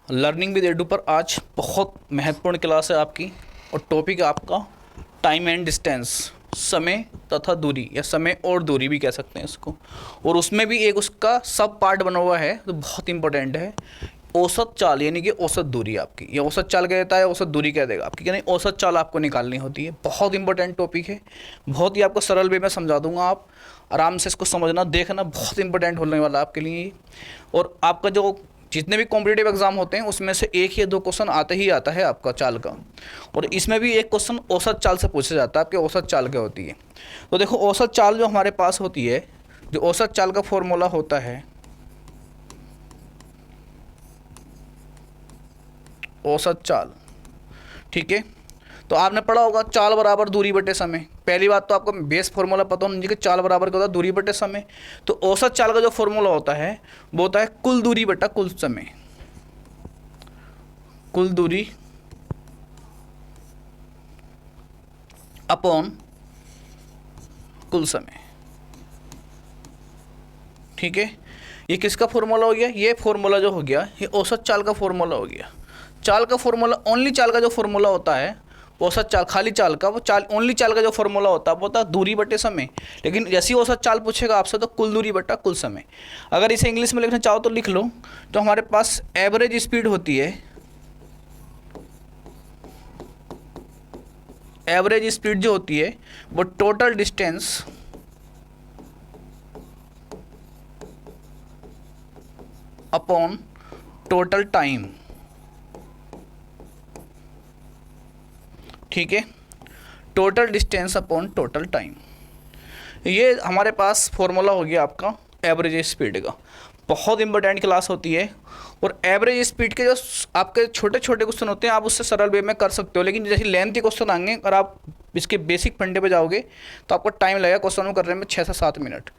Learning with edu पर आज बहुत महत्वपूर्ण क्लास है आपकी और टॉपिक है आपका टाइम एंड डिस्टेंस, समय तथा दूरी या समय और दूरी भी कह सकते हैं इसको। और उसमें भी एक उसका सब पार्ट बना हुआ है तो बहुत इंपॉर्टेंट है, औसत चाल यानी कि औसत दूरी आपकी। ये औसत चाल कह देता है, औसत दूरी कह देगा आपकी, यानी औसत चाल आपको निकालनी होती है। बहुत इंपॉर्टेंट टॉपिक है, बहुत ही आपको सरल वे में समझा दूंगा, आप आराम से इसको समझना देखना, बहुत इंपॉर्टेंट होने वाला है आपके लिए। और आपका जो जितने भी कॉम्पिटिटिव एग्जाम होते हैं उसमें से एक या दो क्वेश्चन आते ही आता है आपका चाल का, और इसमें भी एक क्वेश्चन औसत चाल से पूछा जाता है आपके औसत चाल क्या होती है। तो देखो औसत चाल जो हमारे पास होती है, जो औसत चाल का फॉर्मूला होता है, औसत चाल, ठीक है। तो आपने पढ़ा होगा चाल बराबर दूरी बटे समय। पहली बात तो आपको बेस फॉर्मूला पता होना चाहिए कि चाल बराबर क्या होता है, दूरी बटे समय। तो औसत चाल का जो फॉर्मूला होता है वो होता है कुल दूरी बटा कुल समय, कुल दूरी अपॉन कुल समय, ठीक है। ये किसका फॉर्मूला हो गया? ये फॉर्मूला जो हो गया ये औसत चाल का फॉर्मूला हो गया। चाल का फॉर्मूला, ओनली चाल का जो फॉर्मूला होता है, औसत चाल खाली चाल का, वो चाल ओनली चाल का जो फॉर्मूला होता है वो होता है दूरी बटे समय। लेकिन जैसी औसत चाल पूछेगा आपसे तो कुल दूरी बटा कुल समय। अगर इसे इंग्लिश में लिखना चाहो तो लिख लो। तो हमारे पास एवरेज स्पीड होती है, एवरेज स्पीड जो होती है वो total distance upon total time, ठीक है। Total distance upon total time, ये हमारे पास फॉर्मूला हो गया आपका एवरेज स्पीड का। बहुत इंपॉर्टेंट क्लास होती है। और एवरेज स्पीड के जो आपके छोटे छोटे क्वेश्चन होते हैं आप उससे सरल वे में कर सकते हो, लेकिन जैसे लेंथी क्वेश्चन आएंगे और आप इसके बेसिक फंडे पे जाओगे तो आपको टाइम लगेगा क्वेश्चन को करने में 6 से 7 मिनट।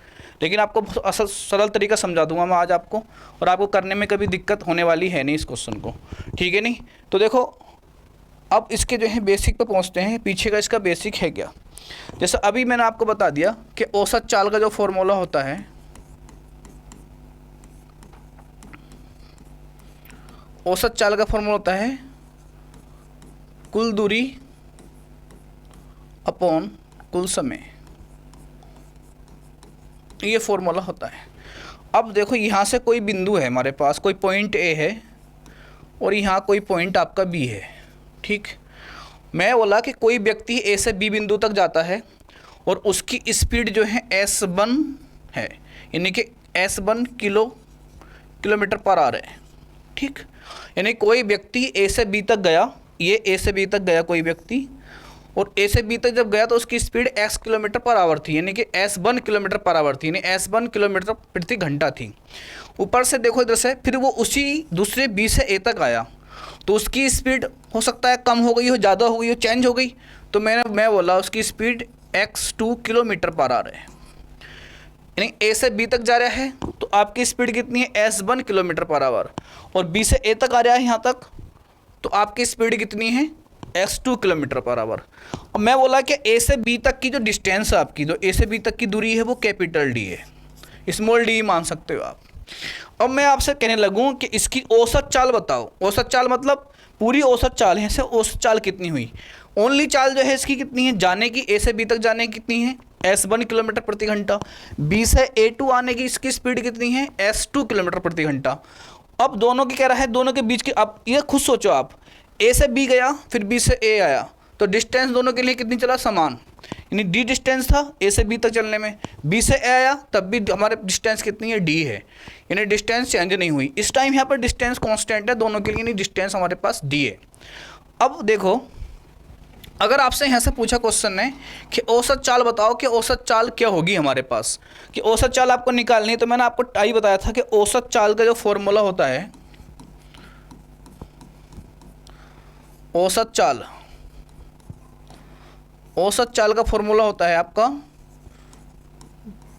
लेकिन आपको बहुत असल सरल तरीका समझा दूंगा मैं आज आपको, और आपको करने में कभी दिक्कत होने वाली है नहीं इस क्वेश्चन को, ठीक है नहीं। तो देखो अब इसके जो है बेसिक पे पहुंचते हैं, पीछे का इसका बेसिक है क्या। जैसे अभी मैंने आपको बता दिया कि औसत चाल का जो फॉर्मूला होता है, औसत चाल का फॉर्मूला होता है कुल दूरी अपॉन कुल समय, ये फॉर्मूला होता है। अब देखो यहाँ से कोई बिंदु है हमारे पास, कोई पॉइंट ए है और यहाँ कोई पॉइंट आपका बी है, ठीक। मैं बोला कि कोई व्यक्ति ए से बी बिंदु तक जाता है और उसकी स्पीड जो है S1 है, यानी कि S1 किलोमीटर पर आवर है, ठीक। यानी कोई व्यक्ति ए से बी तक गया, ये ए से बी तक गया कोई व्यक्ति, और ए से बी तक जब गया तो उसकी speed x kilometre per hour थी, यानी कि S1 किलोमीटर पर आवर थी, यानी S1 किलोमीटर प्रति घंटा थी। ऊपर से देखो इधर से, फिर वो उसी दूसरे बी से ए तक आया तो उसकी स्पीड हो सकता है कम हो गई हो, ज़्यादा हो गई हो, चेंज हो गई। तो मैं बोला उसकी speed x2 kilometre per hour है, यानी ए से बी तक जा रहा है तो आपकी स्पीड कितनी है S1 किलोमीटर पर आवर, और बी से ए तक आ रहा है यहाँ तक तो आपकी स्पीड कितनी है x2 किलोमीटर पर आवर। और मैं बोला कि ए से बी तक की जो डिस्टेंस है आपकी, जो ए से बी तक की दूरी है वो कैपिटल डी है, स्मॉल डी मान सकते हो आप। अब मैं आपसे कहने लगूँ कि इसकी औसत चाल बताओ। औसत चाल मतलब पूरी औसत चाल है, से औसत चाल कितनी हुई। ओनली चाल जो है इसकी कितनी है, जाने की ए से बी तक जाने की कितनी है S1 किलोमीटर प्रति घंटा, बी से A2 आने की इसकी स्पीड कितनी है S2 किलोमीटर प्रति घंटा। अब दोनों की कह रहा है, दोनों के बीच की, अब ये खुद सोचो आप, ए से बी गया फिर बी से ए आया तो डिस्टेंस दोनों के लिए कितनी चला, समान, यानी डी डिस्टेंस था ए से बी तक चलने में। बी से ए आया तब भी हमारे डिस्टेंस कितनी है, डी है, यानी डिस्टेंस चेंज नहीं हुई। इस टाइम यहाँ पर डिस्टेंस कांस्टेंट है दोनों के लिए, यानी डिस्टेंस हमारे पास डी है। अब देखो अगर आपसे यहाँ से पूछा क्वेश्चन ने कि औसत चाल बताओ कि औसत चाल क्या होगी हमारे पास, कि औसत चाल आपको निकालनी है, तो मैंने आपको टाई बताया था कि औसत चाल का जो फॉर्मूला होता है, औसत चाल, औसत चाल का फॉर्मूला होता है आपका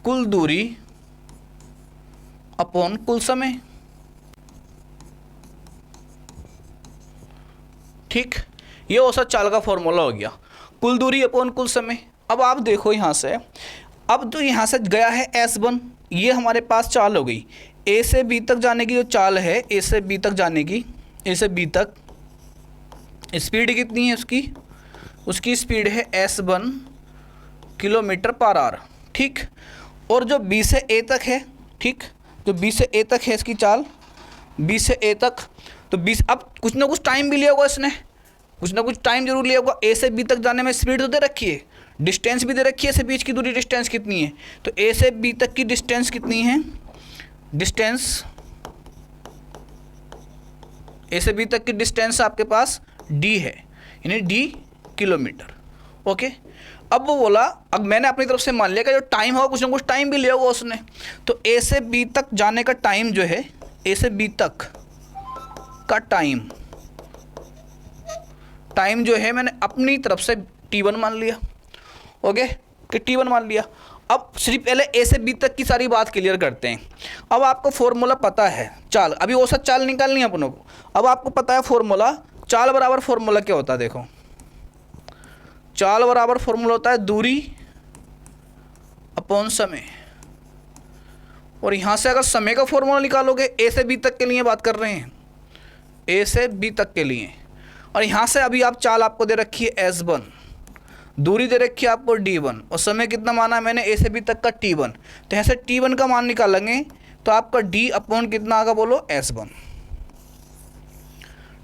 कुल दूरी अपॉन कुल समय, ठीक। ये औसत चाल का फॉर्मूला हो गया, कुल दूरी अपॉन कुल समय। अब आप देखो यहाँ से, अब जो यहाँ से गया है S1, ये हमारे पास चाल हो गई। ए से बी तक जाने की जो चाल है, ए से बी तक जाने की, ए से बी तक स्पीड कितनी है उसकी स्पीड है S1 किलोमीटर पर आवर, ठीक। और जो बी से ए तक है, ठीक, जो बी से ए तक है इसकी चाल, बी से ए तक, तो बी अब कुछ ना कुछ टाइम भी लिया होगा इसने, कुछ ना कुछ टाइम जरूर लिया होगा। ए से बी तक जाने में स्पीड तो दे रखी है, डिस्टेंस भी दे रखी है, इससे बीच की दूरी डिस्टेंस कितनी है, तो ए से बी तक की डिस्टेंस कितनी है, डिस्टेंस ए से बी तक की डिस्टेंस आपके पास डी है, यानी डी किलोमीटर, ओके। अब वो बोला, अब मैंने अपनी तरफ से मान लिया कि जो टाइम होगा कुछ ना कुछ टाइम भी लिया होगा उसने, तो ए से बी तक जाने का टाइम जो है, ए से बी तक का टाइम जो है मैंने अपनी तरफ से T1 मान लिया, ओके, कि T1 मान लिया। अब सिर्फ पहले ए से बी तक की सारी बात क्लियर करते हैं। अब आपको फॉर्मूला पता है चाल, अभी औसत चाल निकालनी है अपनों को। अब आपको पता है फॉर्मूला, चाल बराबर फॉर्मूला क्या होता है, देखो चाल बराबर फॉर्मूला होता है दूरी अपॉन समय। और यहाँ से अगर समय का फॉर्मूला निकालोगे, ए से बी तक के लिए बात कर रहे हैं, ए से बी तक के लिए, और यहाँ से अभी आप चाल आपको दे रखी है S1, दूरी दे रखी है आपको D1, और समय कितना माना है मैंने ए से बी तक का T1, तो यहाँ से T1 का मान निकालेंगे तो आपका D अपॉन कितना आएगा बोलो, S1,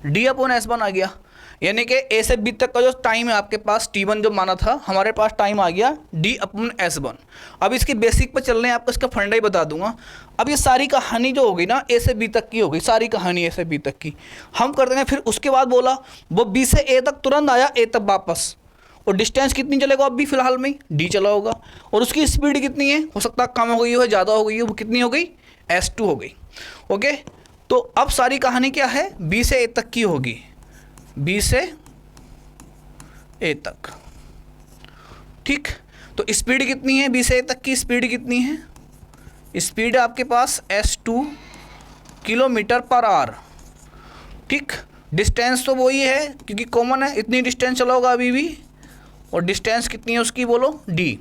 D अपॉन S1 आ गया। यानी कि ए से बी तक का जो टाइम है आपके पास T1 जो माना था, हमारे पास टाइम आ गया D अपॉन S1। अब इसकी बेसिक पर चल रहे हैं, आपको इसका फंडा ही बता दूंगा। अब ये सारी कहानी जो होगी ना, ए से बी तक की होगी, सारी कहानी ए से बी तक की हम कर देंगे। फिर उसके बाद बोला वो बी से ए तक तुरंत आया, ए तक वापस, और डिस्टेंस कितनी चलेगा अभी फिलहाल में, D चला होगा, और उसकी स्पीड कितनी है, हो सकता है कम हो गई हो, ज़्यादा हो गई हो, वो कितनी हो गई, S2 हो गई, ओके। तो अब सारी कहानी क्या है, बी से ए तक की होगी, बी से ए तक, ठीक। तो स्पीड कितनी है, बी से ए तक की स्पीड कितनी है, स्पीड आपके पास S2 किलोमीटर पर आवर, ठीक। डिस्टेंस तो वही है क्योंकि कॉमन है, इतनी डिस्टेंस चला होगा अभी भी, और डिस्टेंस कितनी है उसकी बोलो D।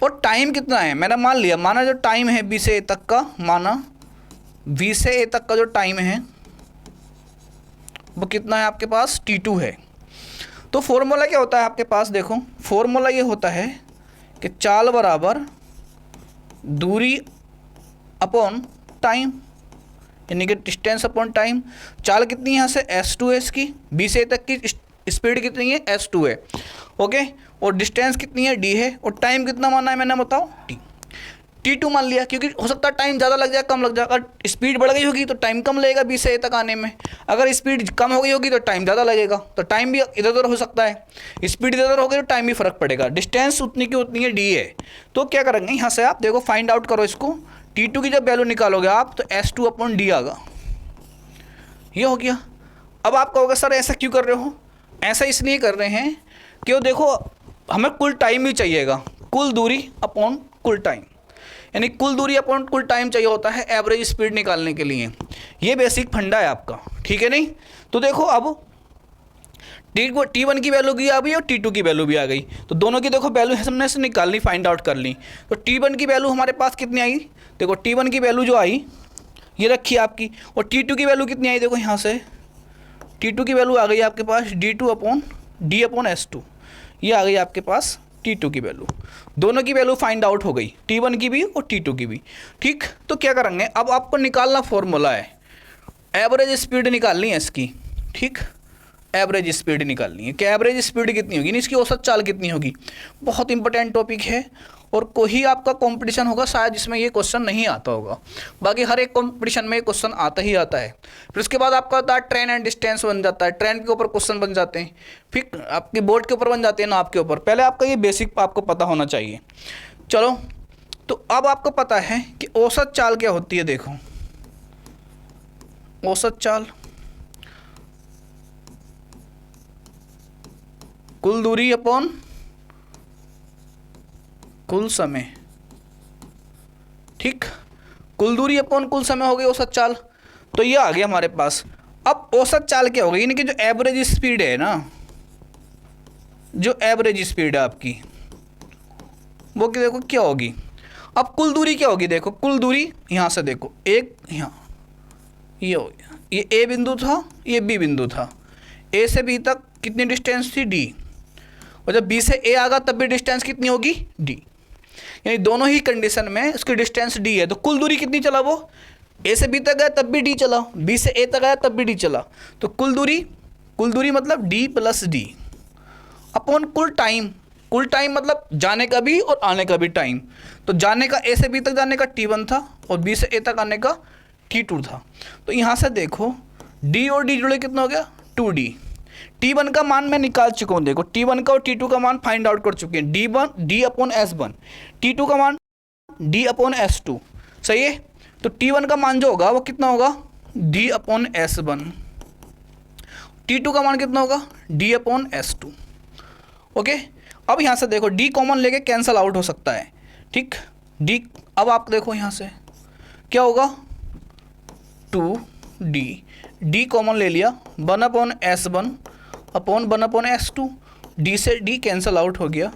और टाइम कितना है मैंने मान लिया, माना जो टाइम है बी से ए तक का, माना बी से ए तक का जो टाइम है वो कितना है आपके पास, T2 है। तो फॉर्मूला क्या होता है आपके पास, देखो फॉर्मूला ये होता है कि चाल बराबर दूरी अपॉन टाइम, यानी कि डिस्टेंस अपॉन टाइम। चाल कितनी है यहाँ से, S2 है इसकी, बी से ए तक की स्पीड कितनी है, S2 है, ओके। और डिस्टेंस कितनी है, D है, और टाइम कितना माना है मैंने बताओ, T2 मान लिया, क्योंकि हो सकता है टाइम ज़्यादा लग जाए कम लग जाए। अगर स्पीड बढ़ गई होगी तो टाइम कम लगेगा बी से ए तक आने में, अगर स्पीड कम हो गई होगी तो टाइम ज़्यादा लगेगा, तो टाइम भी इधर उधर हो सकता है, स्पीड इधर उधर हो गई तो टाइम भी फ़र्क पड़ेगा। डिस्टेंस उतनी की उतनी है, D है। तो क्या करेंगे यहाँ से आप देखो, फाइंड आउट करो इसको, T2 की जब वैल्यू निकालोगे आप तो S2 अपॉन D आएगा, ये हो गया। अब आप कहोगे सर ऐसा क्यों कर रहे हो, ऐसा इसलिए कर रहे हैं कि वो देखो हमें कुल टाइम भी चाहिएगा, कुल दूरी अपॉन कुल टाइम, यानी कुल दूरी अपॉन कुल टाइम चाहिए होता है एवरेज स्पीड निकालने के लिए। ये बेसिक फंडा है आपका, ठीक है नहीं। तो देखो अब T1 की वैल्यू भी आ गई और T2 की वैल्यू भी आ गई, तो दोनों की देखो वैल्यू हमने से निकालनी, फाइंड आउट कर ली। तो T1 की वैल्यू हमारे पास कितनी आई, देखो T1 की वैल्यू जो आई ये रखी आपकी, और T2 की वैल्यू कितनी आई, देखो यहाँ से T2 की वैल्यू आ गई आपके पास D2 upon D upon S2, ये आ गई आपके पास T2 की वैल्यू। दोनों की वैल्यू फाइंड आउट हो गई, T1 की भी और T2 की भी, ठीक। तो क्या करेंगे अब, आपको निकालना फॉर्मूला है, एवरेज स्पीड निकालनी है इसकी, ठीक। एवरेज स्पीड निकालनी है कि एवरेज स्पीड कितनी होगी, इसकी औसत चाल कितनी होगी। बहुत इंपॉर्टेंट टॉपिक है, और कोई आपका कंपटीशन होगा शायद जिसमें ये क्वेश्चन नहीं आता होगा, बाकी हर एक कंपटीशन में ये क्वेश्चन आता ही आता है। फिर उसके बाद आपका होता है ट्रेन एंड डिस्टेंस बन जाता है, ट्रेन के ऊपर क्वेश्चन बन जाते हैं, फिर आपके बोर्ड के ऊपर बन जाते हैं ना आपके ऊपर। पहले आपका ये बेसिक आपको पता होना चाहिए। चलो, तो अब आपको पता है कि औसत चाल क्या होती है। देखो औसत चाल कुल दूरी अपॉन कुल समय, ठीक। कुल दूरी अपॉन कुल समय हो गई औसत चाल, तो ये आ गया हमारे पास। अब औसत चाल क्या होगी, यानी कि जो एवरेज स्पीड है ना, जो एवरेज स्पीड है आपकी वो कि देखो क्या होगी। अब कुल दूरी क्या होगी, देखो कुल दूरी यहाँ से देखो, एक यहाँ ये हो गया ये ए बिंदु था, ये बी बिंदु था। ए से बी तक कितनी डिस्टेंस थी, डी। और जब बी से ए आ गया तब भी डिस्टेंस कितनी होगी, डी। यानी दोनों ही कंडीशन में उसकी डिस्टेंस डी है। तो कुल दूरी कितनी चला वो, ए से बी तक गया तब भी डी चला, बी से ए तक आया तब भी डी चला। तो कुल दूरी मतलब डी प्लस डी अपॉन कुल टाइम मतलब जाने का भी और आने का भी टाइम। तो जाने का ए से बी तक जाने का T1 था और बी से ए तक आने का T2 था। तो यहाँ से देखो डी और डी जुड़े कितना हो गया, 2D। T1 का मान मैं निकाल चुका हूँ, देखो T1 का और T2 का मान फाइंड आउट कर चुके हैं। D अपॉन S1, T2 का मान D अपॉन S2, सही है। तो T1 का मान जो होगा वो कितना होगा, D अपॉन S1। T2 का मान कितना होगा, D अपॉन S2। ओके, अब यहाँ से देखो D कॉमन लेके कैंसल आउट हो सकता है, ठीक। D अब आप देखो यहाँ से क्या होगा, 2D, D कॉमन ले लिया, 1 upon S1 upon 1 upon S2। D से D कैंसल आउट हो गया,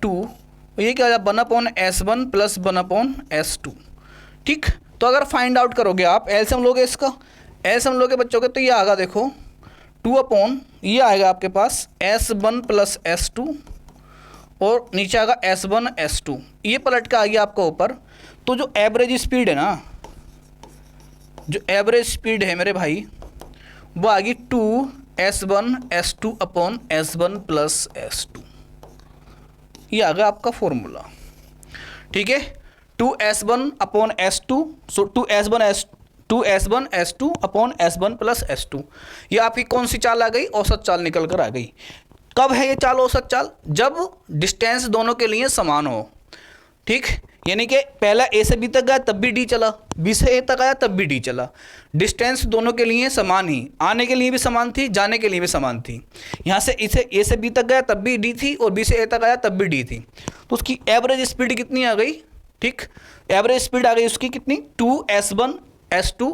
2, ये क्या हो जाए 1 upon S1 plus 1 upon S2, ठीक। तो अगर फाइंड आउट करोगे आप, एलसीएम लोगे इसका, एलसीएम लोगे बच्चों के, तो ये आएगा देखो 2 अपॉन, ये आएगा आपके पास S1 प्लस S2 और नीचे आएगा S1 S2, ये पलट के आ गया आपका ऊपर। तो जो एवरेज स्पीड है ना, जो एवरेज स्पीड है मेरे भाई, वो आ गई 2S1 S2 upon S1 plus S2। ये आ गया आपका फॉर्मूला, ठीक है। 2S1 अपॉन S2, सो 2S1 S2 upon S1 plus S2। ये आपकी कौन सी चाल आ गई, औसत चाल निकल कर आ गई। कब है ये चाल औसत चाल, जब डिस्टेंस दोनों के लिए समान हो, ठीक। यानी कि पहला ए से बी तक गया तब भी डी चला, बी से ए तक आया तब भी डी चला। डिस्टेंस दोनों के लिए समान ही, आने के लिए भी समान थी, जाने के लिए भी समान थी। यहाँ से इसे ए से बी तक गया तब भी डी थी और बी से ए तक आया तब भी डी थी। तो उसकी एवरेज स्पीड कितनी आ गई, ठीक। एवरेज स्पीड आ गई उसकी कितनी, 2S1 S2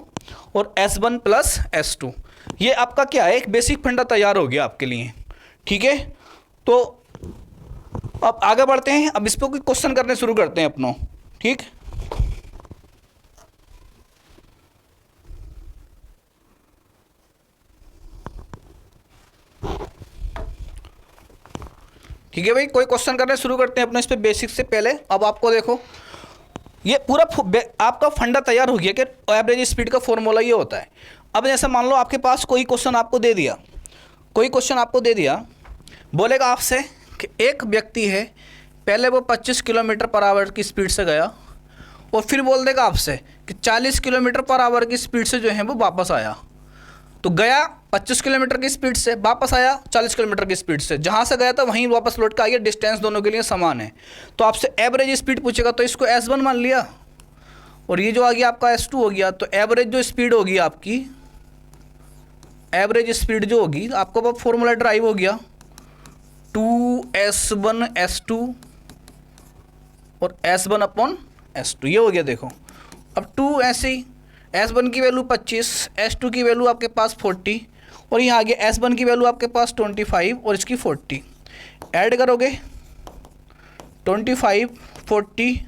और S1 प्लस S2। ये आपका क्या है, एक बेसिक फंडा तैयार हो गया आपके लिए, ठीक है। तो अब आगे बढ़ते हैं, अब इस पर कोई क्वेश्चन करने शुरू करते हैं अपनों, ठीक। ठीक है भाई, कोई क्वेश्चन करने शुरू करते हैं अपने इस पे बेसिक से पहले। अब आपको देखो ये पूरा आपका फंडा तैयार हो गया कि एवरेज स्पीड का फॉर्मूला ये होता है। अब जैसे मान लो आपके पास कोई क्वेश्चन आपको दे दिया, बोलेगा आपसे कि एक व्यक्ति है, पहले वो 25 किलोमीटर पर आवर की स्पीड से गया और फिर बोल देगा आपसे कि 40 किलोमीटर पर आवर की स्पीड से जो है वो वापस आया। तो गया 25 किलोमीटर की स्पीड से, वापस आया 40 किलोमीटर की स्पीड से, जहाँ से गया था वहीं वापस लौट के आ गया, डिस्टेंस दोनों के लिए समान है। तो आपसे एवरेज स्पीड पूछेगा, तो इसको S1 मान लिया और ये जो आ गया आपका S2 हो गया। तो एवरेज जो स्पीड होगी आपकी, एवरेज स्पीड जो होगी आपको अब फॉर्मूला ड्राइव हो गया 2S1 S2 और S1 अपॉन S2, ये हो गया। देखो अब 2 ऐसे ही, S1 की वैल्यू 25, S2 की वैल्यू आपके पास 40 और यहाँ आ गया S1 की वैल्यू आपके पास 25 और इसकी 40। ऐड करोगे 25 40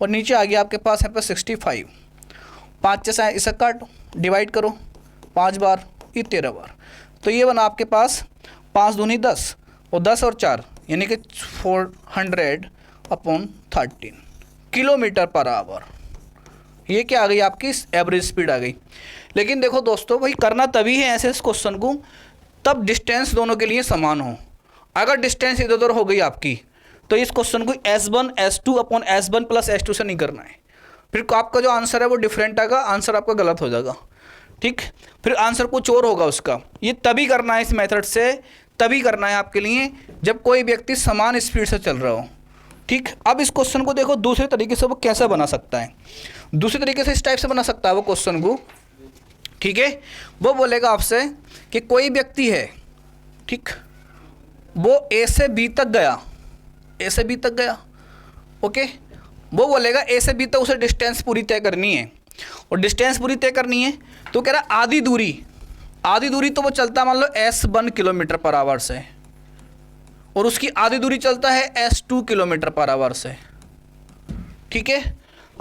और नीचे आ गया आपके पास है 65। 5 जैसा इसे काटो, डिवाइड करो 5 बार, ये 13 बार। तो ये बना आपके पास 5 दूनी 10 और 10 और 4 यानी कि 400 अपॉन 13 किलोमीटर पर आवर। ये क्या आ गई आपकी एवरेज स्पीड आ गई। लेकिन देखो दोस्तों, भाई करना तभी है ऐसे इस क्वेश्चन को तब डिस्टेंस दोनों के लिए समान हो। अगर डिस्टेंस इधर उधर हो गई आपकी तो इस क्वेश्चन को S1 S2 upon S1 plus S2 से नहीं करना है, फिर आपका जो आंसर है वो डिफरेंट आएगा, आंसर आपका गलत हो जाएगा, ठीक। फिर आंसर कुछ और होगा उसका। ये तभी करना है इस मेथड से, तभी करना है आपके लिए जब कोई व्यक्ति समान स्पीड से चल रहा हो, ठीक। अब इस क्वेश्चन को देखो दूसरे तरीके से वो कैसे बना सकता है। दूसरे तरीके से इस टाइप से बना सकता है वो क्वेश्चन को, ठीक है। वो बोलेगा आपसे कि कोई व्यक्ति है, ठीक, वो ए से बी तक गया, ए से बी तक गया, ओके। वो बोलेगा ए से बी तक उसे डिस्टेंस पूरी तय करनी है और डिस्टेंस पूरी तय करनी है तो कह रहा आधी दूरी तो वो चलता मान लो S1 किलोमीटर पर आवर से और उसकी आधी दूरी चलता है S2 किलोमीटर पर आवर से, ठीक है।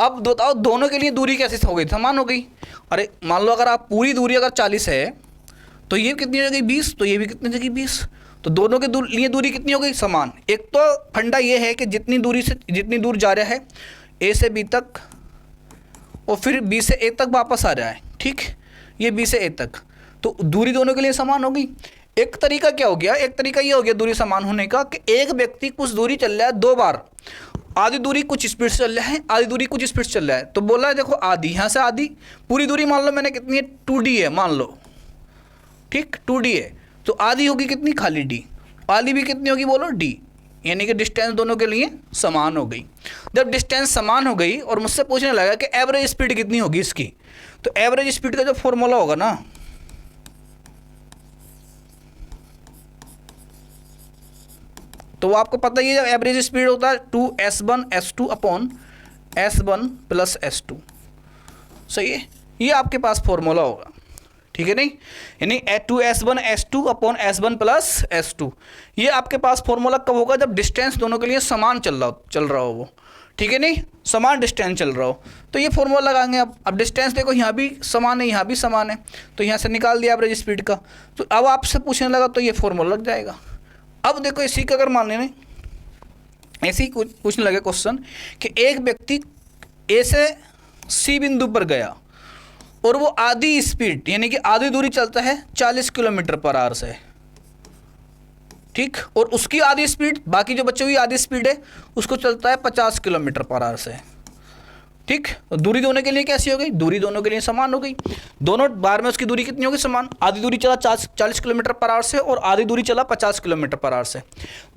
अब बताओ दोनों के लिए दूरी कैसे हो गई, समान हो गई। अरे मान लो अगर आप पूरी दूरी अगर 40 है तो ये कितनी हो गई 20, तो ये भी कितनी जगह 20, तो दोनों के लिए दूरी कितनी हो गई समान। एक तो फंडा ये है कि जितनी दूर जा रहा है ए से बी तक और फिर बी से ए तक वापस आ रहा है, ठीक, ये बी से ए तक, तो दूरी दोनों के लिए समान हो गई। एक तरीका क्या हो गया, एक तरीका ये हो गया दूरी समान होने का कि एक व्यक्ति कुछ दूरी चल रहा है 2 बार, आधी दूरी कुछ स्पीड से चल रहा है, आधी दूरी कुछ स्पीड से चल रहा है, तो बोला है देखो आधी, यहाँ से आधी, पूरी दूरी मान लो मैंने कितनी है 2D है मान लो, ठीक 2D है, तो आधी होगी कितनी खाली D, आधी भी कितनी होगी बोलो D, यानी कि डिस्टेंस दोनों के लिए समान हो गई। जब डिस्टेंस समान हो गई और मुझसे पूछने लगा कि एवरेज स्पीड कितनी होगी इसकी, तो एवरेज स्पीड का जो फॉर्मूला होगा ना, तो वो आपको पता ही है, जब एवरेज स्पीड होता है 2s1s2 upon s1 plus s2, सही है, ये आपके पास फॉर्मूला होगा, ठीक है नहीं, यानी 2s1s2 upon s1 plus s2, ये आपके पास फॉर्मूला कब होगा, जब डिस्टेंस दोनों के लिए समान चल रहा हो वो, ठीक है नहीं, समान डिस्टेंस चल रहा हो, तो ये फॉर्मूला लगाएंगे। अब डिस्टेंस देखो यहाँ भी समान है, यहाँ भी समान है, तो यहाँ से निकाल दिया एवरेज स्पीड का, तो अब आपसे पूछने लगा तो ये फॉर्मूला लग जाएगा। अब देखो इसी का अगर मान लें, ऐसे ही कुछ पूछने लगे क्वेश्चन कि एक व्यक्ति ए से सी बिंदु पर गया और वो आधी स्पीड यानी कि आधी दूरी चलता है 40 किलोमीटर पर आवर से, ठीक, और उसकी आधी स्पीड, बाकी जो बच्चे हुई आधी स्पीड है उसको चलता है 50 किलोमीटर पर आवर से, ठीक, दूरी दोनों के लिए कैसी हो गई, दूरी दोनों के लिए समान हो गई, दोनों बार में उसकी दूरी कितनी होगी समान, आधी दूरी चला 40 किलोमीटर पर आवर से और आधी दूरी चला 50 किलोमीटर पर आवर से,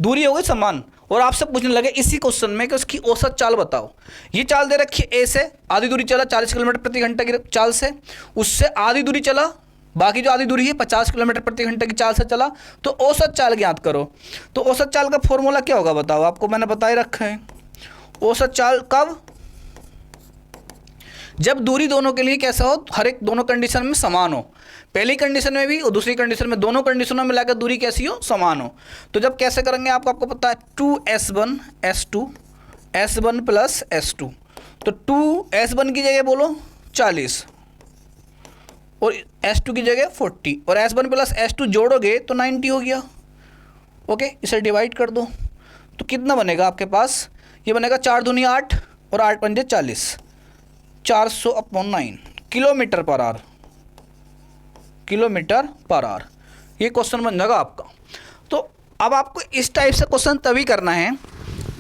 दूरी हो गई समान। और आपसे पूछने लगे इसी क्वेश्चन में कि उसकी औसत चाल बताओ, ये चाल दे रखी है ए से आधी दूरी चला 40 किलोमीटर प्रति घंटा की चाल से, उससे आधी दूरी चला, बाकी जो आधी दूरी है 50 किलोमीटर प्रति घंटे की चाल से चला, तो औसत चाल ज्ञात करो। तो औसत चाल का फॉर्मूला क्या होगा बताओ, आपको मैंने बता ही रखा है। औसत चाल कब, जब दूरी दोनों के लिए कैसा हो, हर एक दोनों कंडीशन में समान हो, पहली कंडीशन में भी और दूसरी कंडीशन में, दोनों कंडीशनों में मिलाकर दूरी कैसी हो, समान हो। तो जब कैसे करेंगे आपको पता है, 2s1s2 s1 प्लस s2, तो 2s1 की जगह बोलो 40 और s2 की जगह 40 और s1 प्लस s2 जोड़ोगे तो 90 हो गया, ओके, इसे डिवाइड कर दो तो कितना बनेगा आपके पास, ये बनेगा 4 दूनी 8 और 8 पंजे 40, 400 upon 9 kilometre per hour, kilometre per hour, ये क्वेश्चन बन जाएगा आपका। तो अब आपको इस टाइप से क्वेश्चन तभी करना है,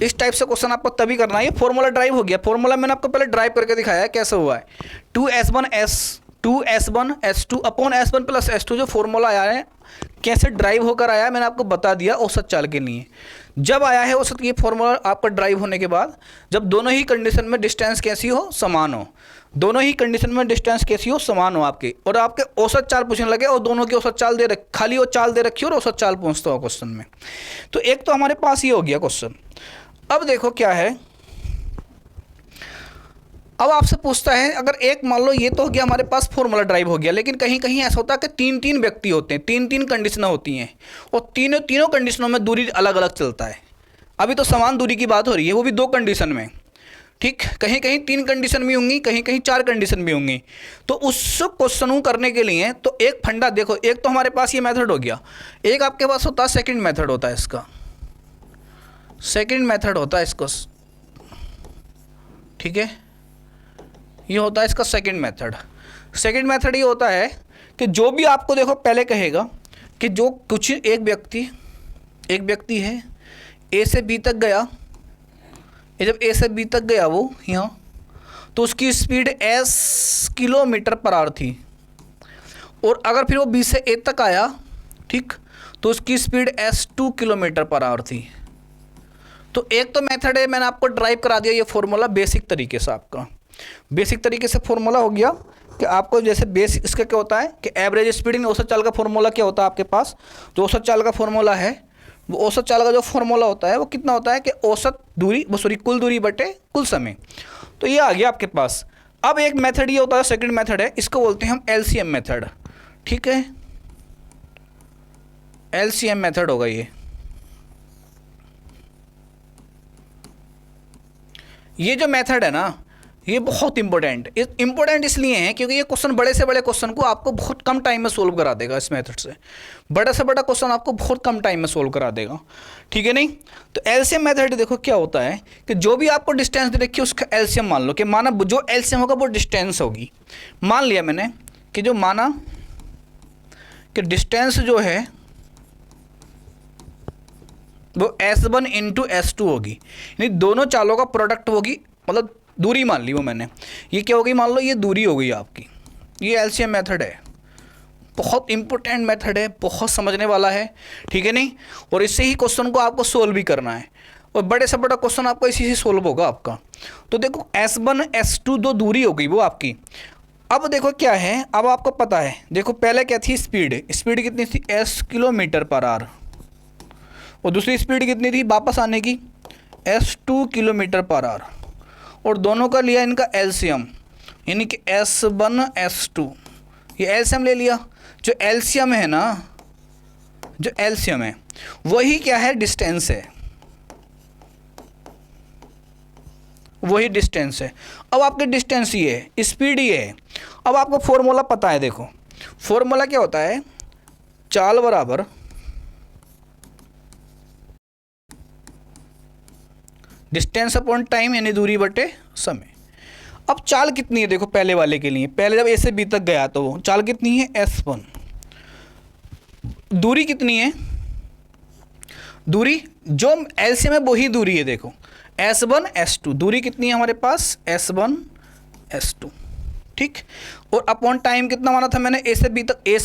इस टाइप से क्वेश्चन आपको तभी करना है, ये फॉर्मूला ड्राइव हो गया, फॉर्मूला मैंने आपको पहले ड्राइव करके दिखाया है कैसे हुआ है, 2s1s2 upon s1 plus s2 जो फॉर्मूला आया है कैसे ड्राइव होकर आया है मैंने आपको बता दिया औसत चाल के लिए। जब आया है औसत, ये फॉर्मूला आपका ड्राइव होने के बाद, जब दोनों ही कंडीशन में डिस्टेंस कैसी हो, समान हो, दोनों ही कंडीशन में डिस्टेंस कैसी हो, समान हो आपके, और आपके औसत चाल पूछने लगे और दोनों की औसत चाल दे रखी, खाली वो चाल दे रखी और औसत चाल पूछता हो क्वेश्चन में, तो एक तो हमारे पास ये हो गया क्वेश्चन। अब देखो क्या है, अब आपसे पूछता है, अगर एक मान लो ये तो हो गया हमारे पास फॉर्मूला ड्राइव हो गया, लेकिन कहीं कहीं ऐसा होता है कि 3 व्यक्ति होते हैं, 3 कंडीशनें होती हैं और तीनों कंडीशनों में दूरी अलग अलग चलता है। अभी तो समान दूरी की बात हो रही है, वो भी 2 कंडीशन में, ठीक, कहीं कहीं 3 कंडीशन भी होंगी, कहीं कहीं 4 कंडीशन भी होंगी। तो उस क्वेश्चन को करने के लिए तो एक फंडा देखो, एक तो हमारे पास ये मेथड हो गया, एक आपके पास होता है सेकेंड मेथड होता है, इसका सेकेंड मेथड होता है इसको, ठीक है, ये होता है इसका सेकंड मेथड। सेकंड मेथड ये होता है कि जो भी आपको देखो पहले कहेगा कि जो कुछ एक व्यक्ति है ए से बी तक गया, ये जब ए से बी तक गया वो यहाँ, तो उसकी speed s kilometre per hour थी, और अगर फिर वो बी से ए तक आया, ठीक, तो उसकी speed s2 kilometre per hour थी। तो एक तो मेथड है, मैंने आपको ड्राइव करा दिया ये फॉर्मूला बेसिक तरीके से, आपका बेसिक तरीके से फॉर्मूला हो गया कि आपको जैसे बेसिक इसका क्या होता है कि एवरेज स्पीड इन औसत चाल का फॉर्मूला क्या होता है आपके पास, जो औसत चाल का फॉर्मूला है, वो औसत चाल का जो फॉर्मूला होता है वो कितना होता है कि औसत दूरी, सॉरी कुल दूरी बटे कुल समय, तो ये आ गया आपके पास। अब एक मेथड ये होता है, सेकंड मेथड है, इसको बोलते हैं हम एलसीएम मेथड, ठीक है, एलसीएम मेथड होगा ये जो मेथड है ना, ये बहुत इंपॉर्टेंट इंपॉर्टेंट इसलिए है क्योंकि ये क्वेश्चन बड़े से बड़े क्वेश्चन को आपको बहुत कम टाइम में सोल्व करा देगा। इस मेथड से बड़ा से बड़ा क्वेश्चन आपको बहुत कम टाइम में सोल्व करा देगा, ठीक है नहीं। तो एलसीएम मेथड देखो क्या होता है कि जो भी आपको डिस्टेंस दे रखी है उसका एलसीएम मान लो, कि माना जो एलसीएम होगा वो डिस्टेंस होगी। मान लिया मैंने कि जो माना कि डिस्टेंस जो है वो S1 इंटू S2 होगी, यानी दोनों चालों का प्रोडक्ट होगी, मतलब दूरी मान ली वो मैंने। ये क्या होगी, मान लो ये दूरी हो गई आपकी। ये एलसीएम मेथड है, बहुत इंपॉर्टेंट मेथड है, बहुत समझने वाला है, ठीक है नहीं। और इससे ही क्वेश्चन को आपको सोल्व भी करना है, और बड़े से बड़ा क्वेश्चन आपको इसी से सोल्व होगा आपका। तो देखो S1 S2 दो दूरी हो गई वो आपकी। अब देखो क्या है, अब आपको पता है, देखो पहले क्या थी, स्पीड कितनी थी, S km/h, और दूसरी स्पीड कितनी थी वापस आने की, S2 km/h, और दोनों का लिया इनका एलसीएम, यानी कि S1 S2, ये एलसीएम ले लिया। जो एलसीएम है ना, जो एलसीएम है वही क्या है, डिस्टेंस है, वही डिस्टेंस है। अब आपकी डिस्टेंस ये है, स्पीड ये है। अब आपको फॉर्मूला पता है, देखो फॉर्मूला क्या होता है, चाल बराबर डिस्टेंस अपॉन टाइम, यानी दूरी बटे समय। अब चाल कितनी है, देखो पहले वाले के लिए, पहले जब ए से बी तक गया तो वो चाल कितनी है, S1। दूरी कितनी है, दूरी जो एलसीएम है वही दूरी है, देखो S1 S2, दूरी कितनी है हमारे पास, S1 S2, ठीक। और अपॉन टाइम कितना माना था मैंने, ए से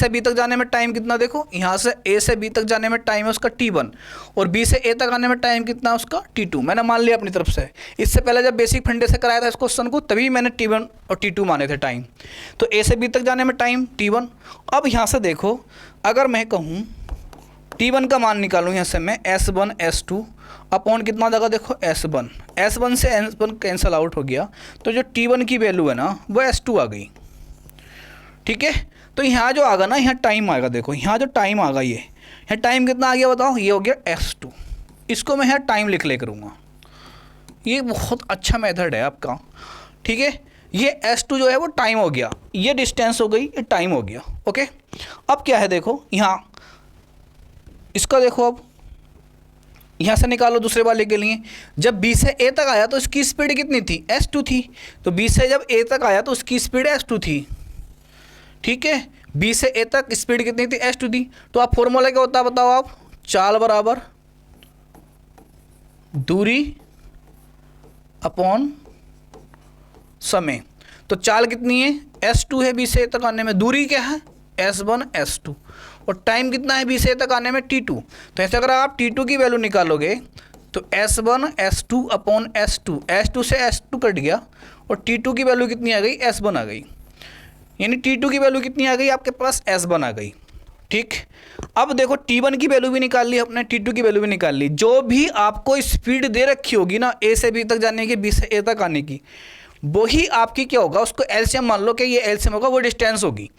बी तक जाने में टाइम कितना, देखो यहाँ से ए से बी तक जाने में टाइम है उसका T1, और बी से ए तक आने में टाइम कितना है उसका T2। मैंने मान लिया अपनी तरफ से, इससे पहले जब बेसिक फंडे से कराया था इस क्वेश्चन को तभी मैंने T1 और T2 माने थे टाइम। तो ए से बी तक जाने में टाइम T1। अब यहाँ से देखो, अगर मैं कहूँ T1 का मान निकालूँ यहाँ से मैं, S1 S2 अपॉन कितना जगह, देखो S1 से S1 कैंसिल आउट हो गया, तो जो T1 की वैल्यू है ना वो S2 आ गई, ठीक है। तो यहाँ जो आएगा ना, यहाँ टाइम आएगा, देखो यहाँ जो टाइम आएगा, ये यहाँ टाइम कितना आ गया बताओ, ये हो गया S2। इसको मैं यहाँ टाइम लिख ले करूँगा। ये बहुत अच्छा मेथड है आपका, ठीक है। ये S2 जो है वो टाइम हो गया, ये डिस्टेंस हो गई, ये टाइम हो गया, ओके। अब क्या है, देखो यहाँ इसका देखो, अब यहाँ से निकालो दूसरे वाले के लिए। जब B से A तक आया तो इसकी स्पीड कितनी थी, S2 थी। तो B से जब A तक आया तो उसकी स्पीड S2 थी, ठीक है। B से A तक स्पीड कितनी थी, S2 थी। तो आप फॉर्मूला क्या होता है बताओ आप, चाल बराबर दूरी अपॉन समय। तो चाल कितनी है, S2 है B से A तक आने में, दूरी क्या है S1 S2, और टाइम कितना है B से A तक आने में T2। तो ऐसे अगर आप T2 की वैल्यू निकालोगे तो S1 S2 अपॉन S2 से S2 कट गया, और T2 की वैल्यू कितनी आ गई, S1 आ गई, यानी T2 की वैल्यू कितनी आ गई आपके पास, S1 आ गई, ठीक। अब देखो T1 की वैल्यू भी निकाल ली अपने, T2 की वैल्यू भी निकाल ली। जो भी आपको स्पीड दे रखी होगी ना A से B तक जाने की, B से A तक आने की, वही आपकी क्या होगा, उसको एलसीएम मान लो कि ये एलसीएम होगा, वो डिस्टेंस होगी,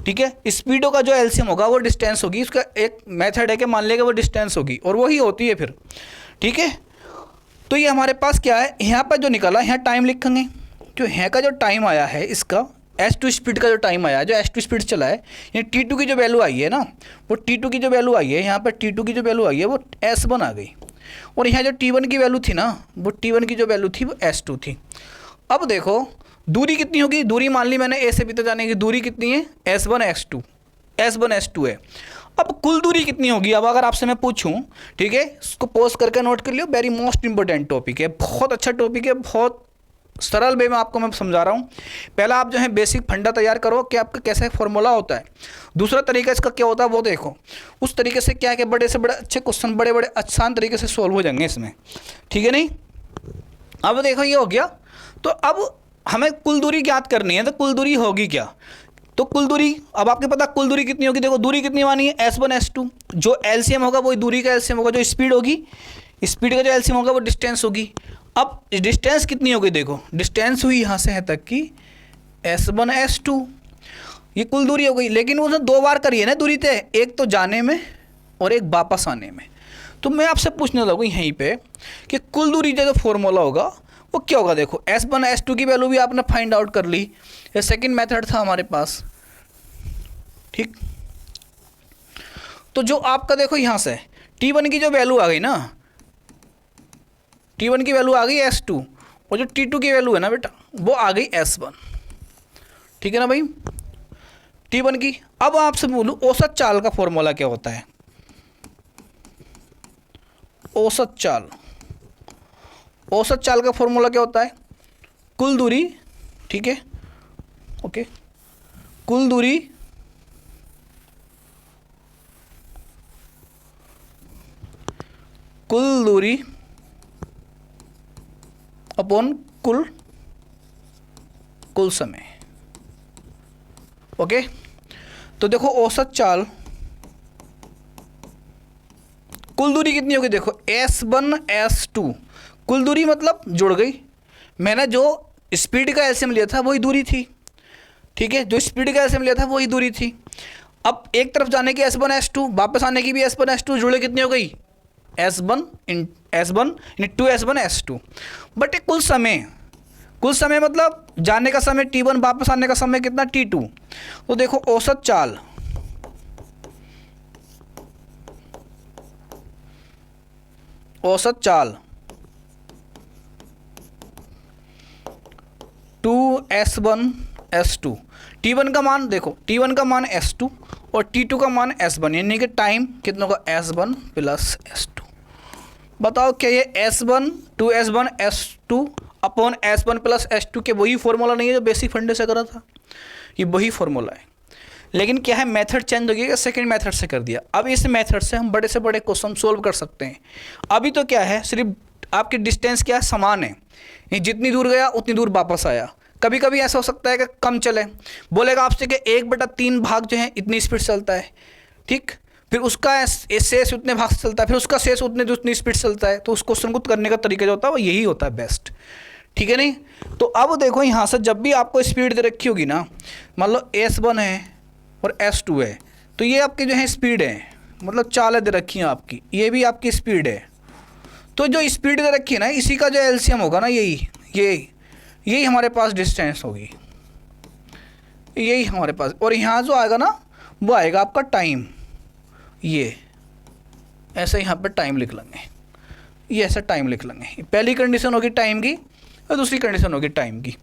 ठीक है। स्पीडों का जो एलसीएम होगा वो डिस्टेंस होगी। उसका एक मेथड है कि मान लेगा वो डिस्टेंस होगी, और वही होती है फिर, ठीक है। तो ये हमारे पास क्या है, यहाँ पर जो निकाला, यहाँ टाइम लिखेंगे। जो यहाँ का जो टाइम आया है इसका, S2 स्पीड का जो टाइम आया, जो S2 स्पीड चला है, यानी T2 की जो वैल्यू आई है ना, वो T2 की जो वैल्यू आई है, यहाँ पर T2 की जो वैल्यू आई है वो S1 आ गई, और यहाँ जो T1 की वैल्यू थी ना, वो T1 की जो वैल्यू थी वो S2 थी। अब देखो दूरी कितनी होगी, दूरी मान ली मैंने A से B तक जाने की, दूरी कितनी है, S1 S2 है। अब कुल दूरी कितनी होगी, अब अगर आपसे मैं पूछूं, ठीक है, इसको पॉज करके नोट कर लियो, वेरी मोस्ट इंपॉर्टेंट टॉपिक है, बहुत अच्छा टॉपिक है, बहुत सरल वे में आपको मैं समझा रहा हूँ। पहला आप जो है बेसिक फंडा तैयार करो कि आपका कैसे फॉर्मूला होता है। दूसरा तरीका इसका क्या होता है वो देखो, उस तरीके से क्या है कि बड़े से बड़े अच्छे क्वेश्चन बड़े बड़े आसान तरीके से सोल्व हो जाएंगे इसमें, ठीक है नहीं। अब देखो ये हो गया, तो अब हमें कुल दूरी ज्ञात करनी है, तो कुल दूरी होगी क्या, तो कुल दूरी, अब आपके पता कुल दूरी कितनी होगी, देखो दूरी कितनी मानी है, S1 S2, जो एलसीएम होगा वही दूरी का एलसीएम होगा, जो स्पीड होगी, स्पीड का जो एलसीएम होगा वो डिस्टेंस होगी। अब डिस्टेंस कितनी होगी, देखो डिस्टेंस हुई यहाँ से है तक की S1 S2, ये कुल दूरी हो गई। लेकिन उसने दो बार करी है ना दूरी तय, एक तो जाने में और एक वापस आने में। तो मैं आपसे पूछने लगूँ यहीं पे कि कुल दूरी का जो फॉर्मूला होगा वो क्या होगा, देखो S1 S2 की वैल्यू भी आपने फाइंड आउट कर ली, ये सेकंड मेथड था हमारे पास, ठीक। तो जो आपका देखो यहाँ से T1 की जो वैल्यू आ गई ना, T1 की वैल्यू आ गई S2, और जो T2 की वैल्यू है ना बेटा वो आ गई S1, ठीक है ना भाई, T1 की। अब आपसे बोलूँ औसत चाल का फॉर्मूला क्या होता है, औसत चाल, औसत चाल का फॉर्मूला क्या होता है, कुल दूरी, ठीक है, ओके, कुल दूरी अपॉन कुल समय, ओके। तो देखो औसत चाल, कुल दूरी कितनी होगी, देखो S1 S2, कुल दूरी मतलब जुड़ गई, मैंने जो स्पीड का एलसीएम लिया था वही दूरी थी, ठीक है, जो स्पीड का एलसीएम लिया था वही दूरी थी। अब एक तरफ जाने की S1 S2, वापस आने की भी S1 S2, जुड़े कितनी हो गई S1 into S1 S2। But एक कुल समय मतलब जाने का समय T1, वापस आने का समय कितना T2। तो देखो औसत चाल, औसत चाल 2S1 S2, T1 का मान देखो, T1 का मान S2 और T2 का मान S1, यानी कि टाइम कितना होगा S1 प्लस S2। बताओ क्या ये S1 2S1 S2 upon S1 plus S2 के वही फॉर्मूला नहीं है जो बेसिक फंडे से करा था, ये वही फॉर्मूला है, लेकिन क्या है मेथड चेंज हो गया, सेकंड मेथड से कर दिया। अब इस मेथड से हम बड़े से बड़े क्वेश्चन सोल्व कर सकते हैं। अभी तो क्या है, सिर्फ आपकी डिस्टेंस क्या है, समान है, ये जितनी दूर गया उतनी दूर वापस आया। कभी कभी ऐसा हो सकता है कि कम चले, बोलेगा आपसे कि 1/3 भाग जो है इतनी स्पीड चलता है, ठीक, फिर उसका शेष उतने भाग से चलता है, फिर उसका शेष उतनी स्पीड चलता है। तो उस क्वेश्चन को करने का तरीका जो होता है वो यही होता है बेस्ट, ठीक है नहीं। तो अब देखो यहाँ से जब भी आपको स्पीड दे रखी होगी ना, मान लो S1 है और S2 है, तो ये आपकी जो है स्पीड है, मतलब चाल दे रखी है आपकी, ये भी आपकी स्पीड है। तो जो स्पीड दे रखी है ना, इसी का जो एलसीएम होगा ना, यही हमारे पास डिस्टेंस होगी, यही हमारे पास। और यहाँ जो आएगा ना वो आएगा आपका टाइम, ये ऐसे यहाँ पे टाइम लिख लेंगे, ये ऐसा टाइम लिख लेंगे। पहली कंडीशन होगी टाइम की और दूसरी कंडीशन होगी टाइम की।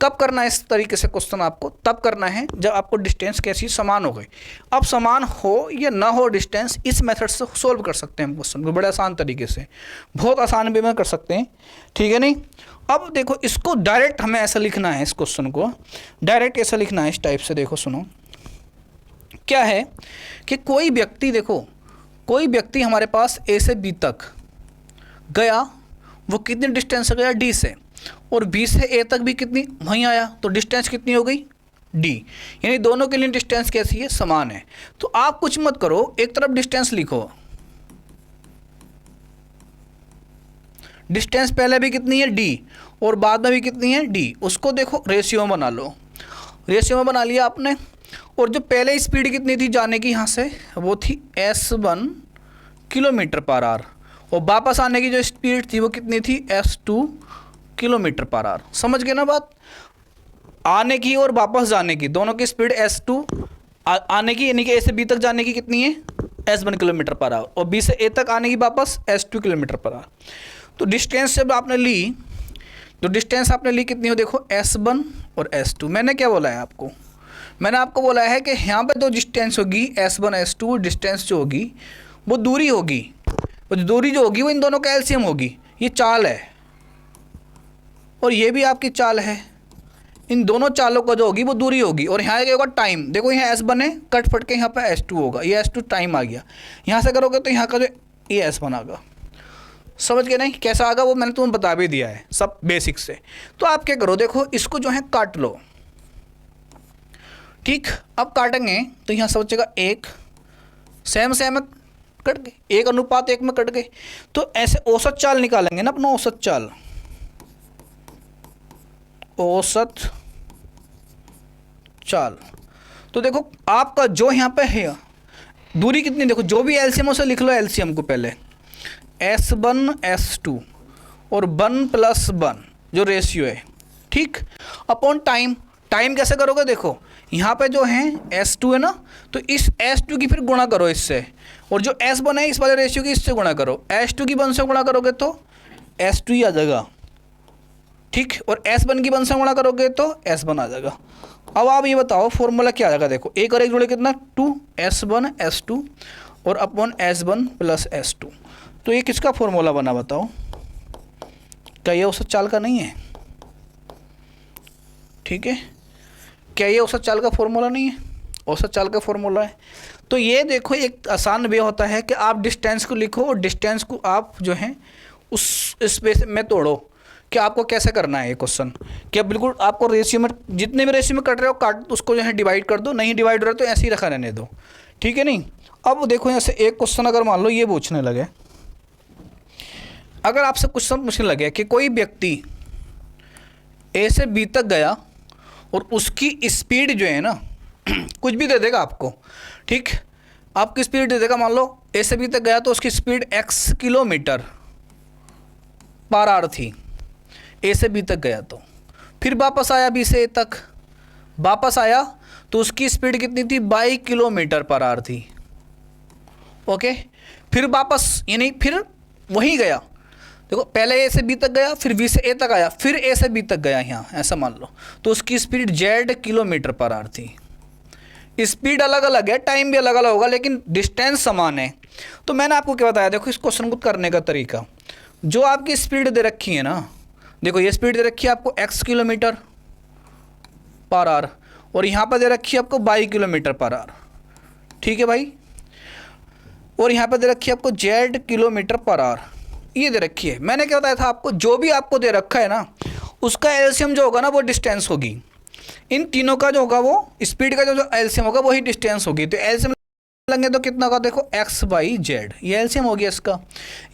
कब करना है इस तरीके से क्वेश्चन, आपको तब करना है जब आपको डिस्टेंस कैसी समान हो गई। अब समान हो या ना हो डिस्टेंस, इस मेथड से सोल्व कर सकते हैं हम क्वेश्चन को बड़े आसान तरीके से, बहुत आसान वे में कर सकते हैं, ठीक है नहीं। अब देखो इसको डायरेक्ट हमें ऐसा लिखना है, इस क्वेश्चन को डायरेक्ट ऐसा लिखना है इस टाइप से। देखो सुनो, क्या है कि कोई व्यक्ति, देखो कोई व्यक्ति हमारे पास A से B तक गया, वो कितनी डिस्टेंस से गया D से, और B से A तक भी कितनी वहीं आया, तो डिस्टेंस कितनी हो गई D, यानी दोनों के लिए डिस्टेंस कैसी है, समान है। तो आप कुछ मत करो, एक तरफ डिस्टेंस लिखो, डिस्टेंस पहले भी कितनी है D और बाद में भी कितनी है D, उसको देखो रेशियो में बना लो, रेशियो में बना लिया आपने। और जो पहले स्पीड कितनी थी जाने की यहाँ से, वो थी S1 km/h, और वापस आने की जो स्पीड थी वो कितनी थी S2 km/h। समझ गए ना बात, आने की और वापस जाने की दोनों की स्पीड S2 आने की, यानी कि A से B तक जाने की कितनी है S1 km/h, और B से A तक आने की वापस S2 km/h। तो डिस्टेंस जब आपने ली, तो डिस्टेंस आपने ली कितनी हो, देखो S1 और S2। मैंने क्या बोला है आपको, मैंने आपको बोला है कि यहाँ पर जो डिस्टेंस होगी S1 S2, डिस्टेंस जो होगी वो दूरी होगी, वो दूरी जो होगी वो इन दोनों का एलसीएम होगी। ये चाल है और ये भी आपकी चाल है, इन दोनों चालों का जो होगी वो दूरी होगी। और यहाँ क्या होगा, टाइम। देखो यहाँ S1 है, कट फट के यहाँ पे S2 होगा, ये S2 टाइम आ गया। यहाँ से करोगे तो यहाँ का जो ये S1 आएगा। समझ गए नहीं, कैसा आएगा वो मैंने तुम्हें बता भी दिया है सब बेसिक से। तो आप क्या करो, देखो इसको जो है काट लो, ठीक। अब काटेंगे तो यहाँ सब बचेगा 1, सेम कट गए, 1:1 में कट गए। तो ऐसे औसत चाल निकालेंगे ना अपना, औसत चाल, औसत चाल। तो देखो आपका जो यहाँ पे है दूरी कितनी, देखो जो भी एलसीएम से लिख लो, एलसीएम को पहले S1 S2 और 1 + 1 जो रेशियो है, ठीक, अपॉन टाइम। टाइम कैसे करोगे, देखो यहाँ पे जो है S2 है ना, तो इस S2 की फिर गुणा करो इससे, और जो S1 है इस वाले रेशियो की इससे गुणा करो। S2 की 1 से गुणा करोगे तो S2 ही आ जाएगा, ठीक, और S1 की 1 से गुणा करोगे तो S1 आ जाएगा। अब आप ये बताओ फॉर्मूला क्या आ जाएगा, देखो एक और एक जोड़े कितना 2, S1 S2 और अपॉन S1 प्लस S2। तो ये किसका फॉर्मूला बना बताओ, क्या ये औसत चाल का नहीं है, ठीक है, क्या ये औसत चाल का फॉर्मूला नहीं है, औसत चाल का फॉर्मूला है। तो ये देखो एक आसान वे होता है कि आप डिस्टेंस को लिखो और डिस्टेंस को आप जो है उस स्पेस में तोड़ो कि आपको कैसे करना है ये क्वेश्चन, कि अब बिल्कुल आपको रेशियो में जितने भी रेशियो में कट रहे हो काट उसको जो है डिवाइड कर दो, नहीं डिवाइड हो रहा तो ऐसे ही रखा रहने दो, ठीक है नहीं। अब देखो यहाँ से एक क्वेश्चन अगर मान लो ये पूछने लगे, अगर आपसे क्वेश्चन पूछने लगे कि कोई व्यक्ति ए से बी तक गया और उसकी स्पीड जो है ना कुछ भी दे देगा आपको, ठीक, आपकी स्पीड दे देगा, मान लो ए से बी तक गया तो उसकी speed x kilometre per hour थी, ए से बी तक गया तो फिर वापस आया बी से ए तक, वापस आया तो उसकी स्पीड कितनी थी 22 किलोमीटर पर आवर थी, ओके, फिर वापस यानी फिर वहीं गया, देखो पहले ए से बी तक गया फिर बी से ए तक आया फिर ए से बी तक गया, यहाँ ऐसा मान लो, तो उसकी speed z kilometre per hour थी। स्पीड अलग अलग है, टाइम भी अलग अलग होगा, लेकिन डिस्टेंस समान है। तो मैंने आपको क्या बताया, देखो इस क्वेश्चन को करने का तरीका, जो आपकी स्पीड दे रखी है ना, देखो ये स्पीड दे रखी है आपको x किलोमीटर पर आवर और यहाँ पर दे रखी है आपको 22 किलोमीटर पर आवर, ठीक है भाई, और यहाँ पर दे रखी है आपको z किलोमीटर पर आवर, ये दे रखी है। मैंने क्या बताया था आपको, जो भी आपको दे रखा है ना उसका एलसीएम जो होगा ना वो डिस्टेंस होगी, इन तीनों का जो होगा वो स्पीड का जो एलसीएम होगा वही डिस्टेंस होगी। तो एलसीएम लेंगे तो कितना होगा, देखो x बाई जेड, ये एलसीएम हो गया इसका,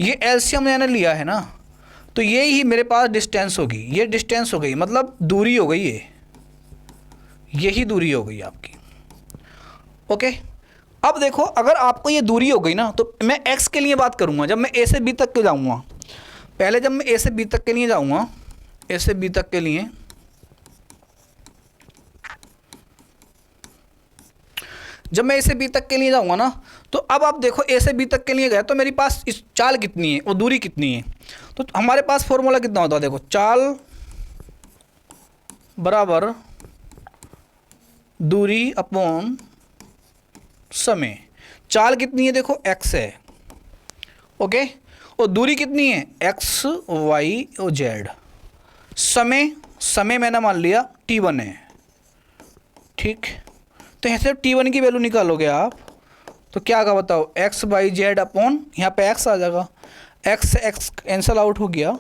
ये एलसीएम मैंने लिया है ना, तो ये ही मेरे पास डिस्टेंस होगी, ये डिस्टेंस हो गई, मतलब दूरी हो गई, यही दूरी हो गई आपकी, ओके। अब देखो अगर आपको ये दूरी हो गई ना, तो मैं x के लिए बात करूँगा, जब मैं a से b तक के जाऊँगा, पहले जब मैं a से b तक के लिए जाऊँगा, a से b तक के लिए, जब मैं ए से बी तक के लिए जाऊंगा ना, तो अब आप देखो ए से बी तक के लिए गया तो मेरे पास इस चाल कितनी है और दूरी कितनी है, तो हमारे पास फॉर्मूला कितना होता है, देखो चाल बराबर दूरी अपॉन समय। चाल कितनी है, देखो x है, ओके, और दूरी कितनी है x y और z। समय मैंने मान लिया t1 है, ठीक, तो ऐसे t1 की वैल्यू निकालोगे आप तो क्या आएगा बताओ, x बाई जेड अपॉन यहाँ पे x आ जाएगा, x कैंसल आउट हो गया,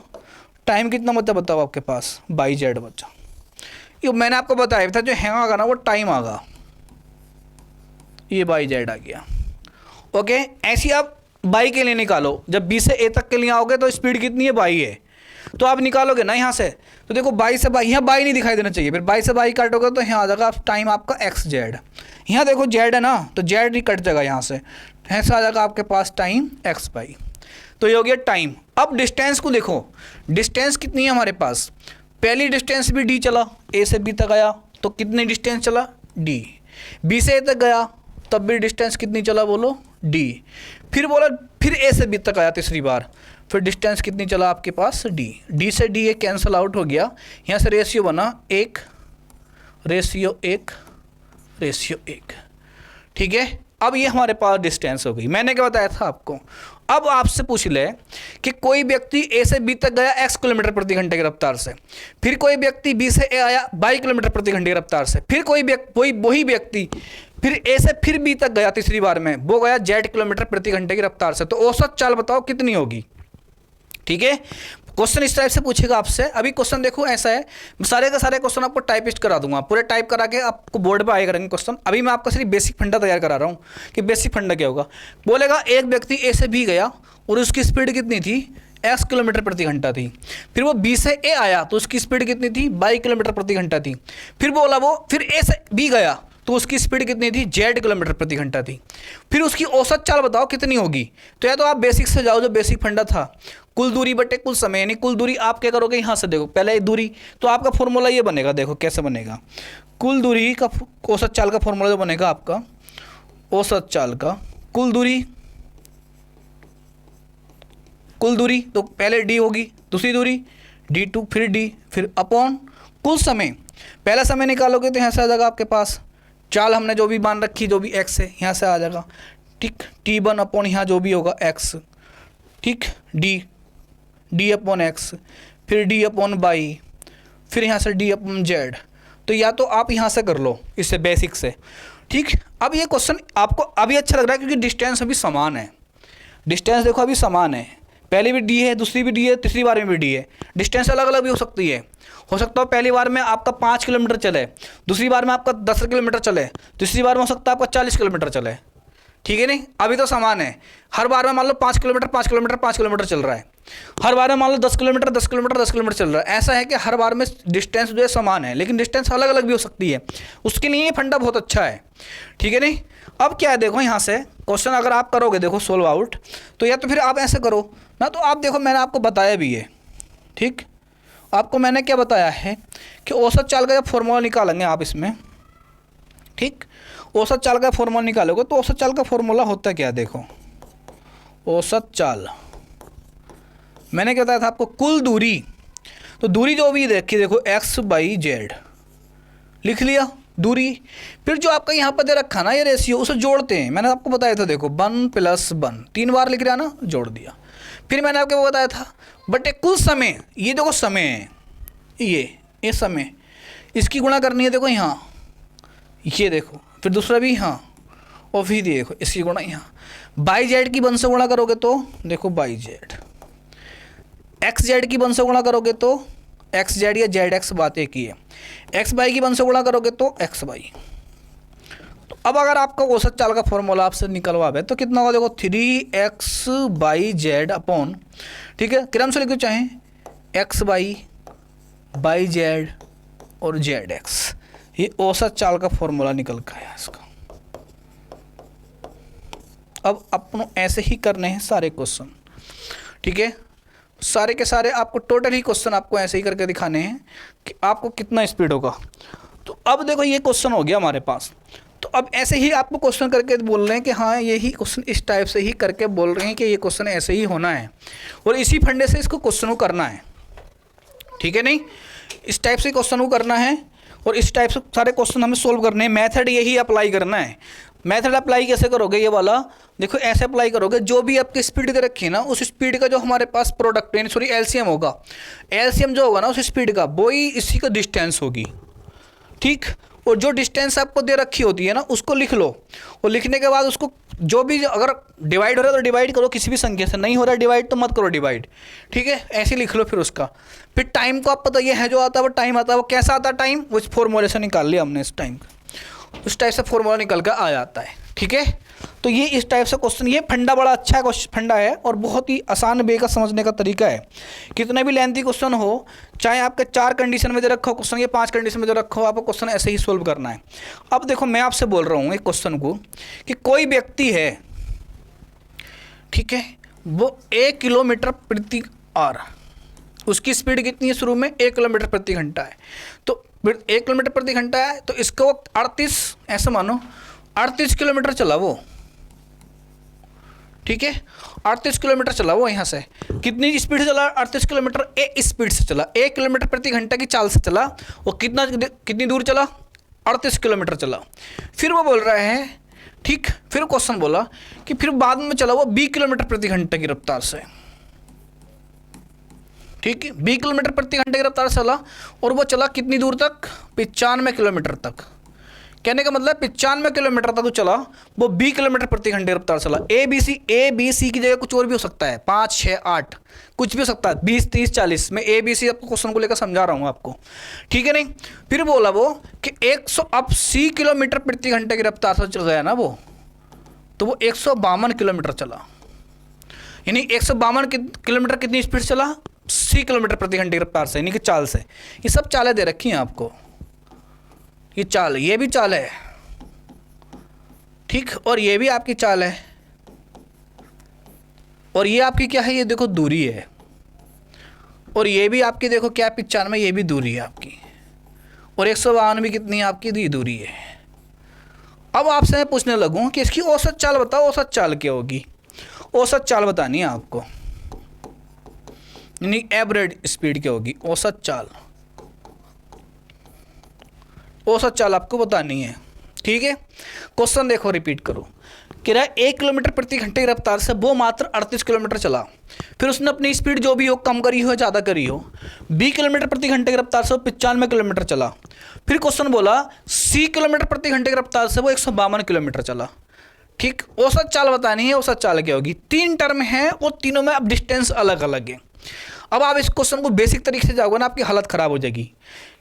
टाइम कितना बचा बताओ आपके पास, बाई जेड बचा। ये मैंने आपको बताया था जो है आगा ना वो टाइम आगा, ये बाई जेड आ गया, ओके। ऐसे ही आप बाई के लिए निकालो, जब बी से ए तक के लिए आओगे तो स्पीड कितनी है, बाई है, तो आप निकालोगे ना यहाँ से, तो देखो बाई से बाई, यहाँ बाई नहीं दिखाई देना चाहिए, फिर बाई से बाई काटोगे तो यहाँ आ जाएगा टाइम आपका एक्स जेड, यहाँ देखो जेड है ना तो जेड ही कट जाएगा यहाँ से, ऐसा आ जाएगा आपके पास टाइम एक्स बाई, तो ये हो गया टाइम। अब डिस्टेंस को देखो, डिस्टेंस कितनी है हमारे पास, पहली डिस्टेंस भी डी चला, ए से बी तक आया तो कितनी डिस्टेंस चला डी, बी से ए तक गया तब भी डिस्टेंस कितनी चला बोलो डी, फिर बोला फिर ए से बी तक आया तीसरी बार, फिर डिस्टेंस कितनी चला आपके पास डी से डी ये कैंसिल आउट हो गया, यहाँ से रेशियो बना 1 रेशियो 1 रेशियो 1, ठीक है। अब ये हमारे पास डिस्टेंस हो गई। मैंने क्या बताया था आपको, अब आपसे पूछ ले कि कोई व्यक्ति ए से बी तक गया x किलोमीटर प्रति घंटे की रफ्तार से, फिर कोई व्यक्ति बी से ए आया 22 किलोमीटर प्रति घंटे की रफ्तार से, फिर वही व्यक्ति फिर ए से फिर बी तक गया तीसरी बार में, वो गया z किलोमीटर प्रति घंटे की रफ्तार से, तो औसत चाल बताओ कितनी होगी, ठीक है। क्वेश्चन इस टाइप से पूछेगा आपसे। अभी क्वेश्चन देखो ऐसा है, सारे का सारे क्वेश्चन आपको टाइपिस्ट करा दूंगा, पूरे टाइप करा के आपको बोर्ड पे आए करेंगे क्वेश्चन। अभी मैं आपका सिर्फ बेसिक फंडा तैयार करा रहा हूँ कि बेसिक फंडा क्या होगा। बोलेगा एक व्यक्ति ए से बी गया और उसकी स्पीड कितनी थी x किलोमीटर प्रति घंटा थी, फिर वो बी से ए आया तो उसकी स्पीड कितनी थी 22 किलोमीटर प्रति घंटा थी, फिर बोला वो फिर ए से बी गया तो तो उसकी स्पीड कितनी थी, जेड किलोमीटर प्रति घंटा थी। फिर उसकी औसत चाल बताओ कितनी होगी। तो या तो आप बेसिक से जाओ, जो बेसिक फंडा था, कुल दूरी बटे कुल समय, यानी कुल दूरी आप क्या करोगे, यहाँ से देखो पहले दूरी, तो आपका फॉर्मूला ये बनेगा, देखो कैसे बनेगा। कुल दूरी का औसत चाल का फॉर्मूला जो बनेगा आपका, औसत चाल का कुल दूरी तो पहले डी होगी, दूसरी दूरी d2, फिर d, फिर अपॉन कुल समय। पहला समय निकालोगे तो यहाँ से आ जाएगा आपके पास, चाल हमने जो भी मान रखी, जो भी x है यहाँ से आ जाएगा, ठीक। t1 अपॉन यहाँ जो भी होगा x, ठीक, d अपॉन x, फिर d अपॉन बाई, फिर यहाँ से d अपॉन z। तो या तो आप यहाँ से कर लो, इससे बेसिक से, ठीक। अब ये क्वेश्चन आपको अभी अच्छा लग रहा है क्योंकि डिस्टेंस अभी समान है। डिस्टेंस देखो अभी समान है, पहली भी डी है, दूसरी भी डी है, तीसरी बार में भी डी है। डिस्टेंस अलग अलग भी हो सकती है, हो सकता है पहली बार में आपका 5 किलोमीटर चले, दूसरी बार में आपका 10 किलोमीटर चले, तीसरी बार में हो सकता है आपका 40 किलोमीटर चले, ठीक है नहीं। अभी तो समान है, हर बार में मान लो 5 किलोमीटर 5 किलोमीटर 5 किलोमीटर चल रहा है, हर बार में मान लो 10 किलोमीटर 10 किलोमीटर 10 किलोमीटर चल रहा है। ऐसा है कि हर बार में डिस्टेंस जो है समान है, लेकिन डिस्टेंस अलग अलग भी हो सकती है। उसके लिए ये फंडा बहुत अच्छा है, ठीक है नहीं। अब क्या है देखो, यहाँ से क्वेश्चन अगर आप करोगे देखो सोल्व आउट, तो या तो फिर आप ऐसे करो ना, तो आप देखो मैंने आपको बताया भी है, ठीक। आपको मैंने क्या बताया है कि औसत चाल का जब फॉर्मूला निकालेंगे आप इसमें, ठीक, औसत चाल का फॉर्मूला निकालोगे तो औसत चाल का फॉर्मूला होता क्या, देखो औसत चाल मैंने क्या बताया था आपको, कुल दूरी। तो दूरी जो भी देखी देखो x/z लिख लिया दूरी, फिर जो आपका यहाँ पर दे रखा ना ये रेशियो, उसे जोड़ते हैं। मैंने आपको बताया था देखो 1 + 1, 3 बार लिख रहा ना, जोड़ दिया। फिर मैंने आपको बताया था बटे कुल समय, ये देखो समय है, ये समय, इसकी गुणा करनी है देखो यहाँ, ये देखो, फिर दूसरा भी यहाँ, और फिर देखो इसकी गुणा यहाँ। बाई जेड की 1 से गुणा करोगे तो देखो बाई जेड, एक्स जेड की 1 से गुणा करोगे तो एक्स जेड या जेड एक्स, बात एक ही है। एक्स बाई की 1 से गुणा करोगे तो एक्स बाई। तो अब अगर आपका औसत चाल का फॉर्मूला आपसे निकलवावे तो कितना होगा, देखो 3x/z अपॉन, ठीक है, क्रम से लिखो चाहे x/z और zx। ये औसत चाल का फॉर्मूला निकल गया इसका। अब अपन ऐसे ही करने हैं सारे क्वेश्चन, ठीक है, सारे के सारे आपको टोटल ही क्वेश्चन आपको ऐसे ही करके दिखाने हैं कि आपको कितना स्पीड होगा। तो अब देखो ये क्वेश्चन हो गया हमारे पास, तो अब ऐसे ही आपको क्वेश्चन करके बोल रहे हैं कि हाँ यही क्वेश्चन इस टाइप से ही करके बोल रहे हैं कि ये क्वेश्चन ऐसे ही होना है और इसी फंडे से इसको क्वेश्चन को करना है, ठीक है नहीं, इस टाइप से क्वेश्चन को करना है और इस टाइप से सारे क्वेश्चन हमें सोल्व करने हैं। मेथड यही अप्लाई करना है। मेथड अप्लाई कैसे करोगे, ये वाला देखो ऐसे अप्लाई करोगे, जो भी आपकी स्पीड दे रखी है ना, उस स्पीड का जो हमारे पास प्रोडक्ट यानी सॉरी एलसीएम होगा, एलसीएम जो होगा ना उस स्पीड का, वो ही इसी का डिस्टेंस होगी, ठीक। और जो डिस्टेंस आपको दे रखी होती है ना उसको लिख लो, और लिखने के बाद उसको जो भी अगर डिवाइड हो रहा है तो डिवाइड करो किसी भी संख्या से, नहीं हो रहा है डिवाइड तो मत करो डिवाइड, ठीक है, ऐसे लिख लो। फिर उसका फिर टाइम को आप पता ये है जो आता है वो टाइम आता है, वो कैसा आता है टाइम, वो इस फॉर्मूले से निकाल लिया हमने, इस टाइम का उस टाइप से फॉर्मूला निकल कर आ जाता है, ठीक है। तो ये इस टाइप से क्वेश्चन, ये फंडा बड़ा अच्छा फंडा है और बहुत ही आसान वे का समझने का तरीका है। कितना भी लेंथी क्वेश्चन हो, चाहे आपके 4 कंडीशन में दे रखा हो क्वेश्चन, ये 5 कंडीशन में दे रखा हो, आपको क्वेश्चन ऐसे ही सोल्व करना है। अब देखो मैं आपसे बोल रहा हूँ एक क्वेश्चन को कि कोई व्यक्ति है, ठीक है, वो 1 किलोमीटर प्रति आवर, उसकी स्पीड कितनी है शुरू में, 1 किलोमीटर प्रति घंटा है। तो 1 किलोमीटर प्रति घंटा है तो इसको 38 ऐसे मानो 38 किलोमीटर चला वो, ठीक है, 38 किलोमीटर चला वो, यहाँ से कितनी स्पीड से चला, 38 किलोमीटर ए स्पीड से चला, 1 किलोमीटर प्रति घंटा की चाल से चला, वो कितनी दूर चला, 38 किलोमीटर चला। फिर वो बोल रहा है, ठीक, फिर क्वेश्चन बोला कि फिर बाद में चला वो 20 किलोमीटर प्रति घंटे की रफ्तार से, ठीक है, 20 किलोमीटर प्रति घंटे की रफ्तार से चला और वो चला कितनी दूर तक, 95 किलोमीटर तक। कहने का मतलब 95 किलोमीटर तक वो चला, वो 20 किलोमीटर प्रति घंटे रफ्तार चला। ए बी सी की जगह कुछ और भी हो सकता है, 5 6 8 कुछ भी हो सकता है, 20 30 40, मैं ए बी सी आपको क्वेश्चन को लेकर समझा रहा हूँ आपको, ठीक है नहीं। फिर बोला वो कि 180 किलोमीटर प्रति घंटे की रफ्तार से चल गया ना वो, तो वो 152 किलोमीटर चला, यानी 152 किलोमीटर कितनी स्पीड चला, 80 किलोमीटर प्रति घंटे की रफ्तार से, यानी कि चाल से। ये सब चालें दे रखी हैं आपको, ये चाल, ये भी चाल है, ठीक, और ये भी आपकी चाल है, और ये आपकी क्या है, ये देखो दूरी है, और ये भी आपकी देखो क्या 95, ये भी दूरी है आपकी, और 152 भी कितनी है आपकी, ये दूरी है। अब आपसे मैं पूछने लगूँ कि इसकी औसत चाल बताओ, औसत चाल क्या होगी, औसत चाल बतानी है आपको, यानी एवरेज स्पीड क्या होगी, औसत चाल, औसत चाल आपको बतानी है। ठीक है, क्वेश्चन देखो, रिपीट करो। कह रहा है 1 किलोमीटर प्रति घंटे की रफ्तार से वो मात्र 38 किलोमीटर चला, फिर उसने अपनी स्पीड जो भी हो कम करी हो ज़्यादा करी हो, 20 किलोमीटर प्रति घंटे की रफ्तार से वो 95 किलोमीटर चला, फिर क्वेश्चन बोला 30 किलोमीटर प्रति घंटे की रफ्तार से वो 152 किलोमीटर चला। ठीक, औसत चाल बतानी है, औसत चाल क्या होगी। 3 टर्म है और तीनों में अब डिस्टेंस अलग अलग है। अब आप इस क्वेश्चन को बेसिक तरीके से जाओगे ना, आपकी हालत ख़राब हो जाएगी।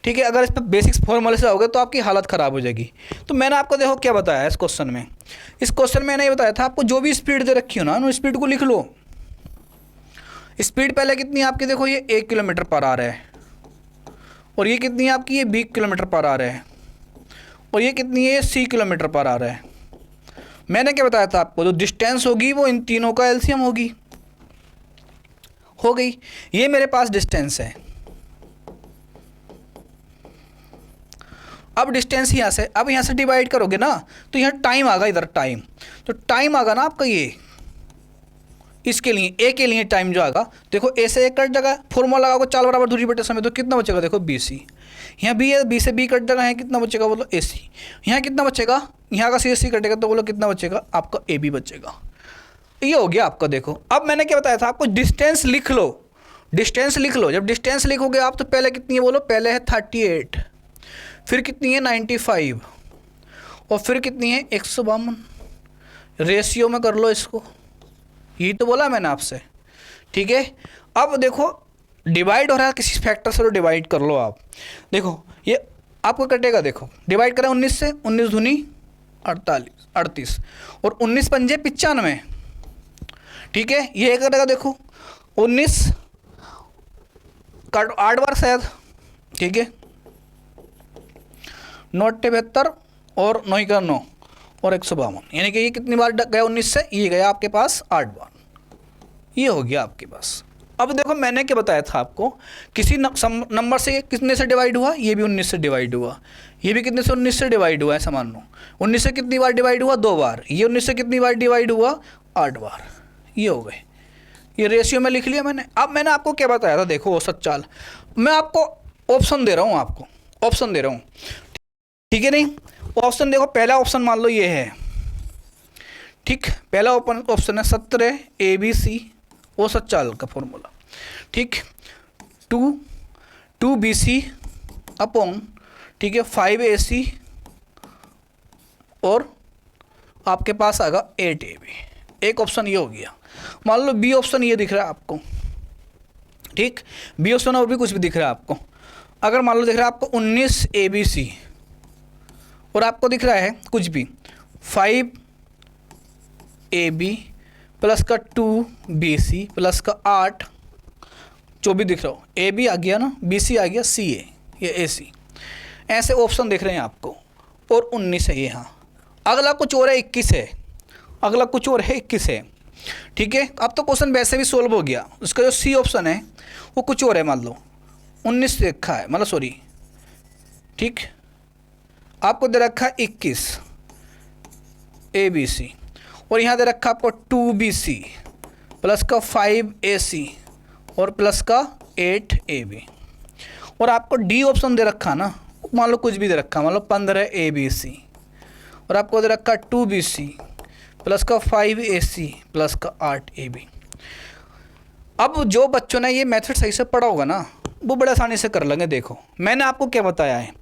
ठीक है, अगर इस पर बेसिक्स फॉर्मूले से जाओगे तो आपकी हालत ख़राब हो जाएगी। तो मैंने आपको देखो क्या बताया इस क्वेश्चन में, इस क्वेश्चन में मैंने ये बताया था आपको जो भी स्पीड दे रखी हो ना, उन स्पीड को लिख लो। स्पीड पहले कितनी है आपकी, देखो ये 1 किलोमीटर पर आ रहा है, और ये कितनी है आपकी, ये 20 किलोमीटर पर आ रहा है, और ये कितनी है, 30 किलोमीटर पर आ रहा है। मैंने क्या बताया था आपको, जो डिस्टेंस होगी वो इन तीनों का एलसीएम होगी, हो गई। ये मेरे पास डिस्टेंस है। अब डिस्टेंस यहाँ से, अब यहाँ से डिवाइड करोगे ना तो यहाँ टाइम आगा, इधर टाइम, तो टाइम आगा ना आपका ये, इसके लिए ए के लिए टाइम जो आगा, देखो ए से ए कट जाएगा, फॉर्मूला लगाओगे चाल बराबर दूरी बटे समय, तो कितना बचेगा, देखो बी सी, यहाँ बी है, बी से बी कट जाएगा, यहाँ कितना बचेगा बोलो ए सी, यहाँ कितना बचेगा, यहाँ का सी सी कटेगा तो बोलो कितना बचेगा, आपका ए बी बचेगा। ये हो गया आपका। देखो अब मैंने क्या बताया था आपको, डिस्टेंस लिख लो, डिस्टेंस लिख लो। जब डिस्टेंस लिखोगे आप तो पहले कितनी है बोलो, पहले है 38, फिर कितनी है 95, और फिर कितनी है 152। रेशियो में कर लो इसको, यही तो बोला मैंने आपसे। ठीक है, अब देखो डिवाइड हो रहा है किसी फैक्टर से, तो डिवाइड कर लो आप। देखो ये आपको कटेगा, देखो डिवाइड करें 19 से, 19 दूनी 38, और 19 पंजे 95। ठीक है, ये कटेगा, देखो 19 काटो 8 बार शायद। ठीक है, 9 72 और 9 का 9 और 152, यानी कि ये कितनी बार गया 19 से, ये गया आपके पास 8 बार, ये हो गया आपके पास। अब देखो मैंने क्या बताया था आपको, किसी नंबर से कितने से डिवाइड हुआ, ये भी 19 से डिवाइड हुआ, ये भी कितने से 19 से डिवाइड हुआ है, समान लो। 19 से कितनी बार डिवाइड हुआ, 2 बार, ये 19 से कितनी बार डिवाइड हुआ, 8 बार, ये हो गए। ये रेशियो में लिख लिया मैंने। अब मैंने आपको क्या बताया था, देखो औसत चाल, मैं आपको ऑप्शन दे रहा हूँ, आपको ऑप्शन दे रहा हूँ, ठीक है। नहीं, ऑप्शन देखो, पहला ऑप्शन मान लो ये है, ठीक, पहला ऑप्शन है 17 ABC औसत चाल का फॉर्मूला, ठीक, 2BC अपॉन, ठीक है, 5AC और आपके पास आएगा 8AB। एक ऑप्शन ये हो गया। मान लो बी ऑप्शन ये दिख रहा है आपको, ठीक, बी ऑप्शन और भी कुछ भी दिख रहा है आपको। अगर मान लो दिख रहा है आपको 19 ABC और आपको दिख रहा है कुछ भी 5AB प्लस का 2BC प्लस का 8, जो भी दिख रहा हो, AB आ गया ना, BC आ गया, CA या AC, ऐसे ऑप्शन दिख रहे हैं आपको, और 19 है यहाँ। अगला कुछ और है, 21 है, अगला कुछ और है, 21 है, ठीक है। अब तो क्वेश्चन वैसे भी सोल्व हो गया। उसका जो सी ऑप्शन है वो कुछ और है, मान लो 19 से रखा है, मतलब सॉरी, ठीक, आपको दे रखा है 21 ABC और यहाँ दे रखा आपको 2BC प्लस का 5AC और प्लस का 8AB, और आपको डी ऑप्शन दे रखा ना, मान लो कुछ भी दे रखा, मान लो 15 ABC और आपको दे रखा 2BC प्लस का 5AC प्लस का 8AB। अब जो बच्चों ने ये मेथड सही से पढ़ा होगा ना, वो बड़े आसानी से कर लेंगे। देखो मैंने आपको क्या बताया है,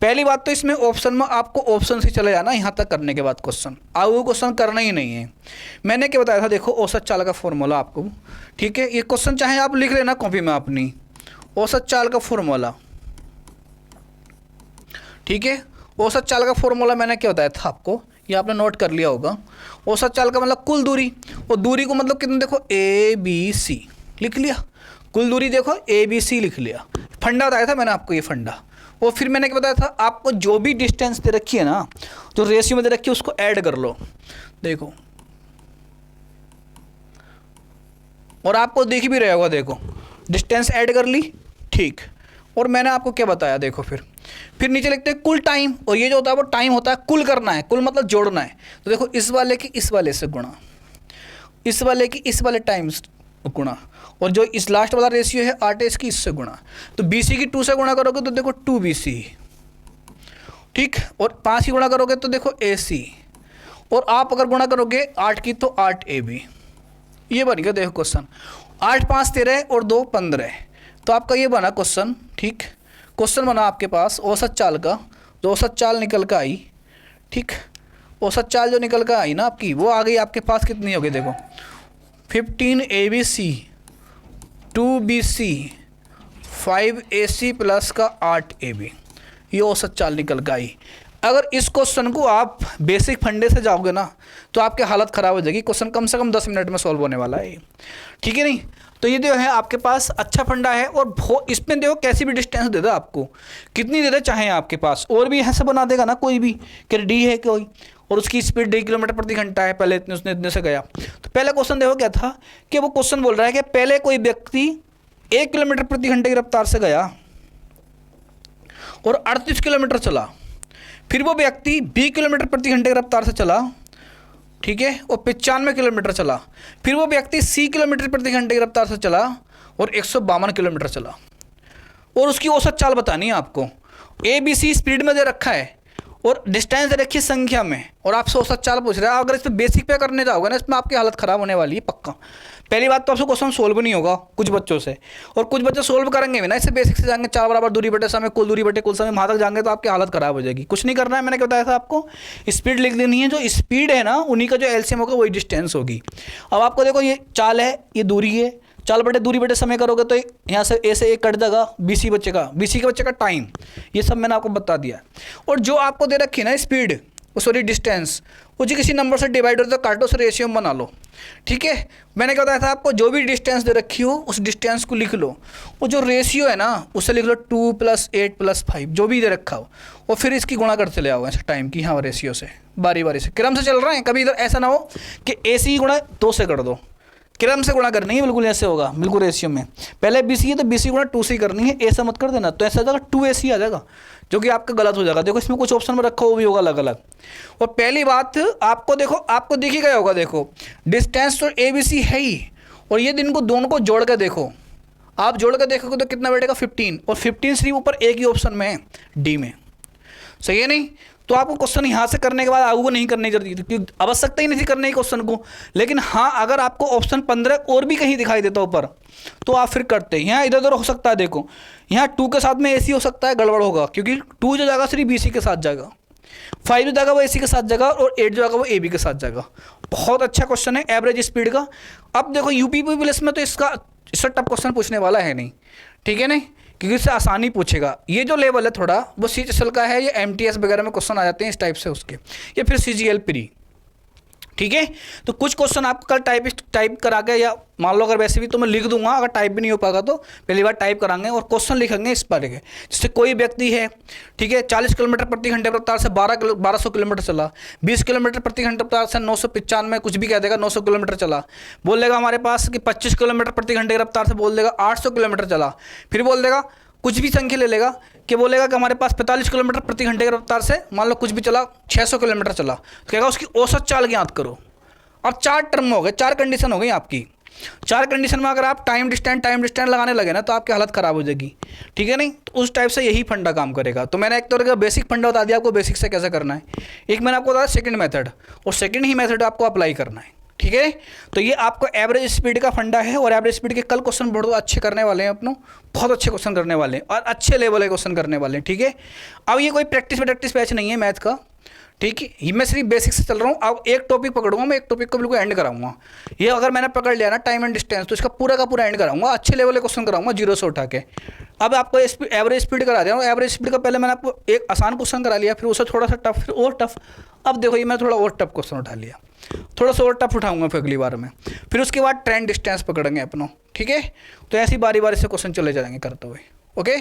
पहली बात तो इसमें ऑप्शन में आपको ऑप्शन से चले जाना, यहाँ तक करने के बाद क्वेश्चन वो क्वेश्चन करना ही नहीं है। मैंने क्या बताया था, देखो औसत चाल का फॉर्मूला आपको, ठीक है, ये क्वेश्चन चाहे आप लिख लेना कॉपी में अपनी, औसत चाल का फॉर्मूला, ठीक है। औसत चाल का फॉर्मूला मैंने क्या बताया था आपको, ये आपने नोट कर लिया होगा। औसत चाल का मतलब कुल दूरी, और दूरी को मतलब कितने, देखो ABC लिख लिया, कुल दूरी देखो ABC लिख लिया। फंडा बताया था मैंने आपको, ये फंडा, और फिर मैंने क्या बताया था आपको, जो भी डिस्टेंस दे रखी है ना, जो रेशियो में दे रखी है उसको ऐड कर लो। देखो, और आपको दिख भी रहा होगा, देखो डिस्टेंस ऐड कर ली, ठीक। और मैंने आपको क्या बताया, देखो फिर नीचे लिखते हैं कुल टाइम, और ये जो होता है वो टाइम होता है, कुल करना है, कुल मतलब जोड़ना है। तो देखो इस वाले की इस वाले से गुणा, इस वाले की इस वाले टाइम्स गुणा, और जो इस लास्ट वाला रेशियो है RTH की इससे गुणा। तो BC की 2 से गुणा करोगे तो देखो 2BC, ठीक। और 5 की गुणा करोगे तो देखो AC, और आप अगर गुणा करोगे 8 की तो 8AB। ये बन गया देखो क्वेश्चन, 8 5 13 और 2 15। तो आपका ये बना क्वेश्चन, ठीक। क्वेश्चन बना आपके पास औसत चाल का, जो औसत चाल निकल कर आई, ठीक। औसत चाल जो निकल कर आई ना आपकी, वो आ गई आपके पास कितनी होगी, देखो 15 ABC 2BC 5 AC प्लस का 8 AB, ये औसत चाल निकल कर आई। अगर इस क्वेश्चन को आप बेसिक फंडे से जाओगे ना तो आपकी हालत ख़राब हो जाएगी। क्वेश्चन कम से कम 10 मिनट में सॉल्व होने वाला है, ठीक है नहीं। तो ये जो है आपके पास अच्छा फंडा है, और इसमें देखो कैसी भी डिस्टेंस दे दे आपको, कितनी दे दे चाहे आपके पास, और भी ऐसे बना देगा ना कोई भी कि D है कोई, और उसकी स्पीड 1 किलोमीटर प्रति घंटा है, पहले इतने उसने इतने से गया। तो पहले क्वेश्चन देखो क्या था कि वो क्वेश्चन बोल रहा है कि पहले कोई व्यक्ति 1 किलोमीटर प्रति घंटे की रफ्तार से गया और 38 किलोमीटर चला, फिर वो व्यक्ति 20 किलोमीटर प्रति घंटे की रफ्तार से चला, ठीक है, और 95 किलोमीटर चला, फिर वो व्यक्ति 30 किलोमीटर प्रति घंटे की रफ्तार से चला और 152 किलोमीटर चला, और उसकी औसत चाल बतानी है आपको। ABC स्पीड में दे रखा है और डिस्टेंस दे रखी है संख्या में, और आपसे औसत चाल पूछ रहा है। अगर इस पर बेसिक पे करने जाओगे ना, इसमें आपकी हालत ख़राब होने वाली है पक्का। पहली बात तो आपसे क्वेश्चन सोल्व नहीं होगा कुछ बच्चों से, और कुछ बच्चे सोल्व करेंगे भी ना, इससे बेसिक से जाएंगे 4 बराबर दूरी बटे समय कुल दूरी बटे कुल समय, वहाँ तक जाएंगे तो आपकी हालत ख़राब हो जाएगी। कुछ नहीं करना है, मैंने क्या बताया था आपको, स्पीड लिख देनी है, जो स्पीड है ना उन्हीं का जो LCM होगा वही डिस्टेंस होगी। अब आपको देखो ये चाल है, ये दूरी है, चाल बटे दूरी बटे समय करोगे तो यहाँ से A से 1 कट जाएगा, BC बचेगा, BC के बचेगा टाइम, ये सब मैंने आपको बता दिया। और जो आपको दे रखी है ना स्पीड, सॉरी डिस्टेंस, वो जो किसी नंबर से डिवाइड होता है काटो से रेशियो में बना लो, ठीक है। मैंने क्या बताया था आपको, जो भी डिस्टेंस दे रखी हो उस डिस्टेंस को लिख लो, वो जो रेशियो है ना उससे लिख लो 2 + 8 + 5 जो भी दे रखा हो, और फिर इसकी गुणा करते ले आओ ऐसे टाइम की, हाँ रेशियो से बारी बारी से, क्रम से चल रहा है। कभी इधर ऐसा ना हो कि AC गुणा 2 से कर दो, क्रम से गुणा करनी है, बिल्कुल ऐसे होगा, बिल्कुल रेशियो में। पहले BC है तो BC गुणा 2 से करनी है, ऐसा मत कर देना, तो ऐसा आ जाएगा 2AC आ जाएगा, जो कि आपका गलत हो जाएगा। देखो इसमें कुछ ऑप्शन में रखा वो भी होगा अलग अलग। और पहली बात आपको देखो, आपको दिख ही गया होगा, देखो डिस्टेंस तो ABC है ही, और ये दिन को दोनों को जोड़ कर देखो, आप जोड़ कर देखोगे तो कितना बैठेगा 15, और 15 सिर्फ ऊपर एक ही ऑप्शन में है D में, सही है नहीं। तो आपको क्वेश्चन यहाँ से करने के बाद आगे को नहीं करने की जरूरत थी, क्योंकि आवश्यकता ही नहीं थी करने की क्वेश्चन को। लेकिन हाँ, अगर आपको ऑप्शन 15 और भी कहीं दिखाई देता ऊपर तो आप फिर करते हैं। यहाँ इधर उधर हो सकता है, देखो यहाँ 2 के साथ में AC हो सकता है, गड़बड़ होगा, क्योंकि 2 जो जाएगा सिर्फ BC के साथ जाएगा, 5 जो जाएगा वो AC के साथ जाएगा, और 8 जो जाएगा वो AB के साथ जाएगा। बहुत अच्छा क्वेश्चन है एवरेज स्पीड का। अब देखो UP प्लस में तो इसका टफ क्वेश्चन पूछने वाला है नहीं, ठीक है नहीं, क्योंकि इससे आसानी पूछेगा। ये जो लेवल है थोड़ा वो CHSL का है, ये MTS वगैरह में क्वेश्चन आ जाते हैं इस टाइप से उसके, ये फिर CGL प्री, ठीक है। तो कुछ क्वेश्चन आपको कल टाइप करा के, या मान लो अगर वैसे भी तो मैं लिख दूंगा, अगर टाइप भी नहीं हो पाएगा तो पहली बार टाइप कराएंगे और क्वेश्चन लिखेंगे इस बारे के। जैसे कोई व्यक्ति है, ठीक है, 40 किलोमीटर प्रति घंटे रफ्तार से 1200 किलोमीटर चला, 20 किलोमीटर प्रति घंटे रफ्तार से 995 कुछ भी कह देगा 900 किलोमीटर चला, बोल देगा हमारे पास कि 25 किलोमीटर प्रति घंटे की रफ्तार से बोल देगा 800 किलोमीटर चला, फिर बोल देगा कुछ भी संख्या ले लेगा कि बोलेगा कि हमारे पास 45 किलोमीटर प्रति घंटे की रफ्तार से मान लो कुछ भी चला 600 किलोमीटर चला, तो कहेगा उसकी औसत चाल ज्ञात करो। अब 4 टर्म हो गए, 4 कंडीशन हो गई आपकी। 4 कंडीशन में अगर आप टाइम डिस्टेंस लगाने लगे ना तो आपकी हालत ख़राब हो जाएगी, ठीक है नहीं। तो उस टाइप से यही फंडा काम करेगा। तो मैंने एक तरह का बेसिक फंडा बता दिया आपको, बेसिक से कैसे करना है। एक मैंने आपको बताया सेकंड मेथड, और सेकंड ही मेथड आपको अप्लाई करना है, ठीक है। तो ये आपको एवरेज स्पीड का फंडा है, और एवरेज स्पीड के कल क्वेश्चन बहुत अच्छे करने वाले हैं अपनों, बहुत अच्छे क्वेश्चन करने वाले हैं और अच्छे लेवल के क्वेश्चन करने वाले हैं, ठीक है। अब ये कोई प्रैक्टिस बैच नहीं है मैथ का, ठीक है, ये मैं सिर्फ बेसिक से चल रहा हूँ। अब एक टॉपिक पकड़ूंगा मैं, एक टॉपिक को बिल्कुल एंड कराऊंगा। ये अगर मैंने पकड़ लिया ना टाइम एंड डिस्टेंस, तो इसका पूरा का पूरा एंड कराऊंगा, अच्छे लेवल के क्वेश्चन कराऊंगा जीरो से उठा के। अब आपको एवरेज स्पीड करा दिया हूँ। एवरेज स्पीड का पहले मैंने आपको एक आसान क्वेश्चन करा लिया, फिर उससे थोड़ा सा टफ, फिर और टफ। अब देखो ये मैंने थोड़ा और टफ क्वेश्चन उठा लिया, थोड़ा सा और टफ उठाऊंगा फिर अगली बार में। फिर उसके बाद ट्रेंड डिस्टेंस पकड़ेंगे अपनों, ठीक है। तो ऐसी बारी बारी से क्वेश्चन चले जाएंगे करते हुए। ओके,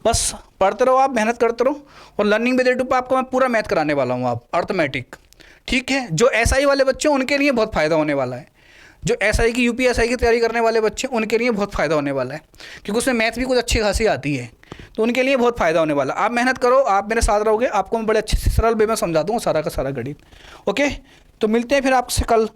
बस पढ़ते रहो आप, मेहनत करते रहो। और लर्निंग विद यूट्यूब पर आपको मैं पूरा मैथ कराने वाला हूँ, आप अर्थमेटिक, ठीक है। जो एसआई वाले बच्चे हैं उनके लिए बहुत फ़ायदा होने वाला है, जो एसआई की यूपीएसआई की तैयारी करने वाले बच्चे उनके लिए बहुत फ़ायदा होने वाला है, क्योंकि उसमें मैथ भी कुछ अच्छी खासी आती है, तो उनके लिए बहुत फ़ायदा होने वाला। आप मेहनत करो, आप मेरे साथ रहोगे, आपको मैं बड़े अच्छे से सरल वे में समझा दूँगा सारा का सारा गणित। ओके, तो मिलते हैं फिर आपसे कल।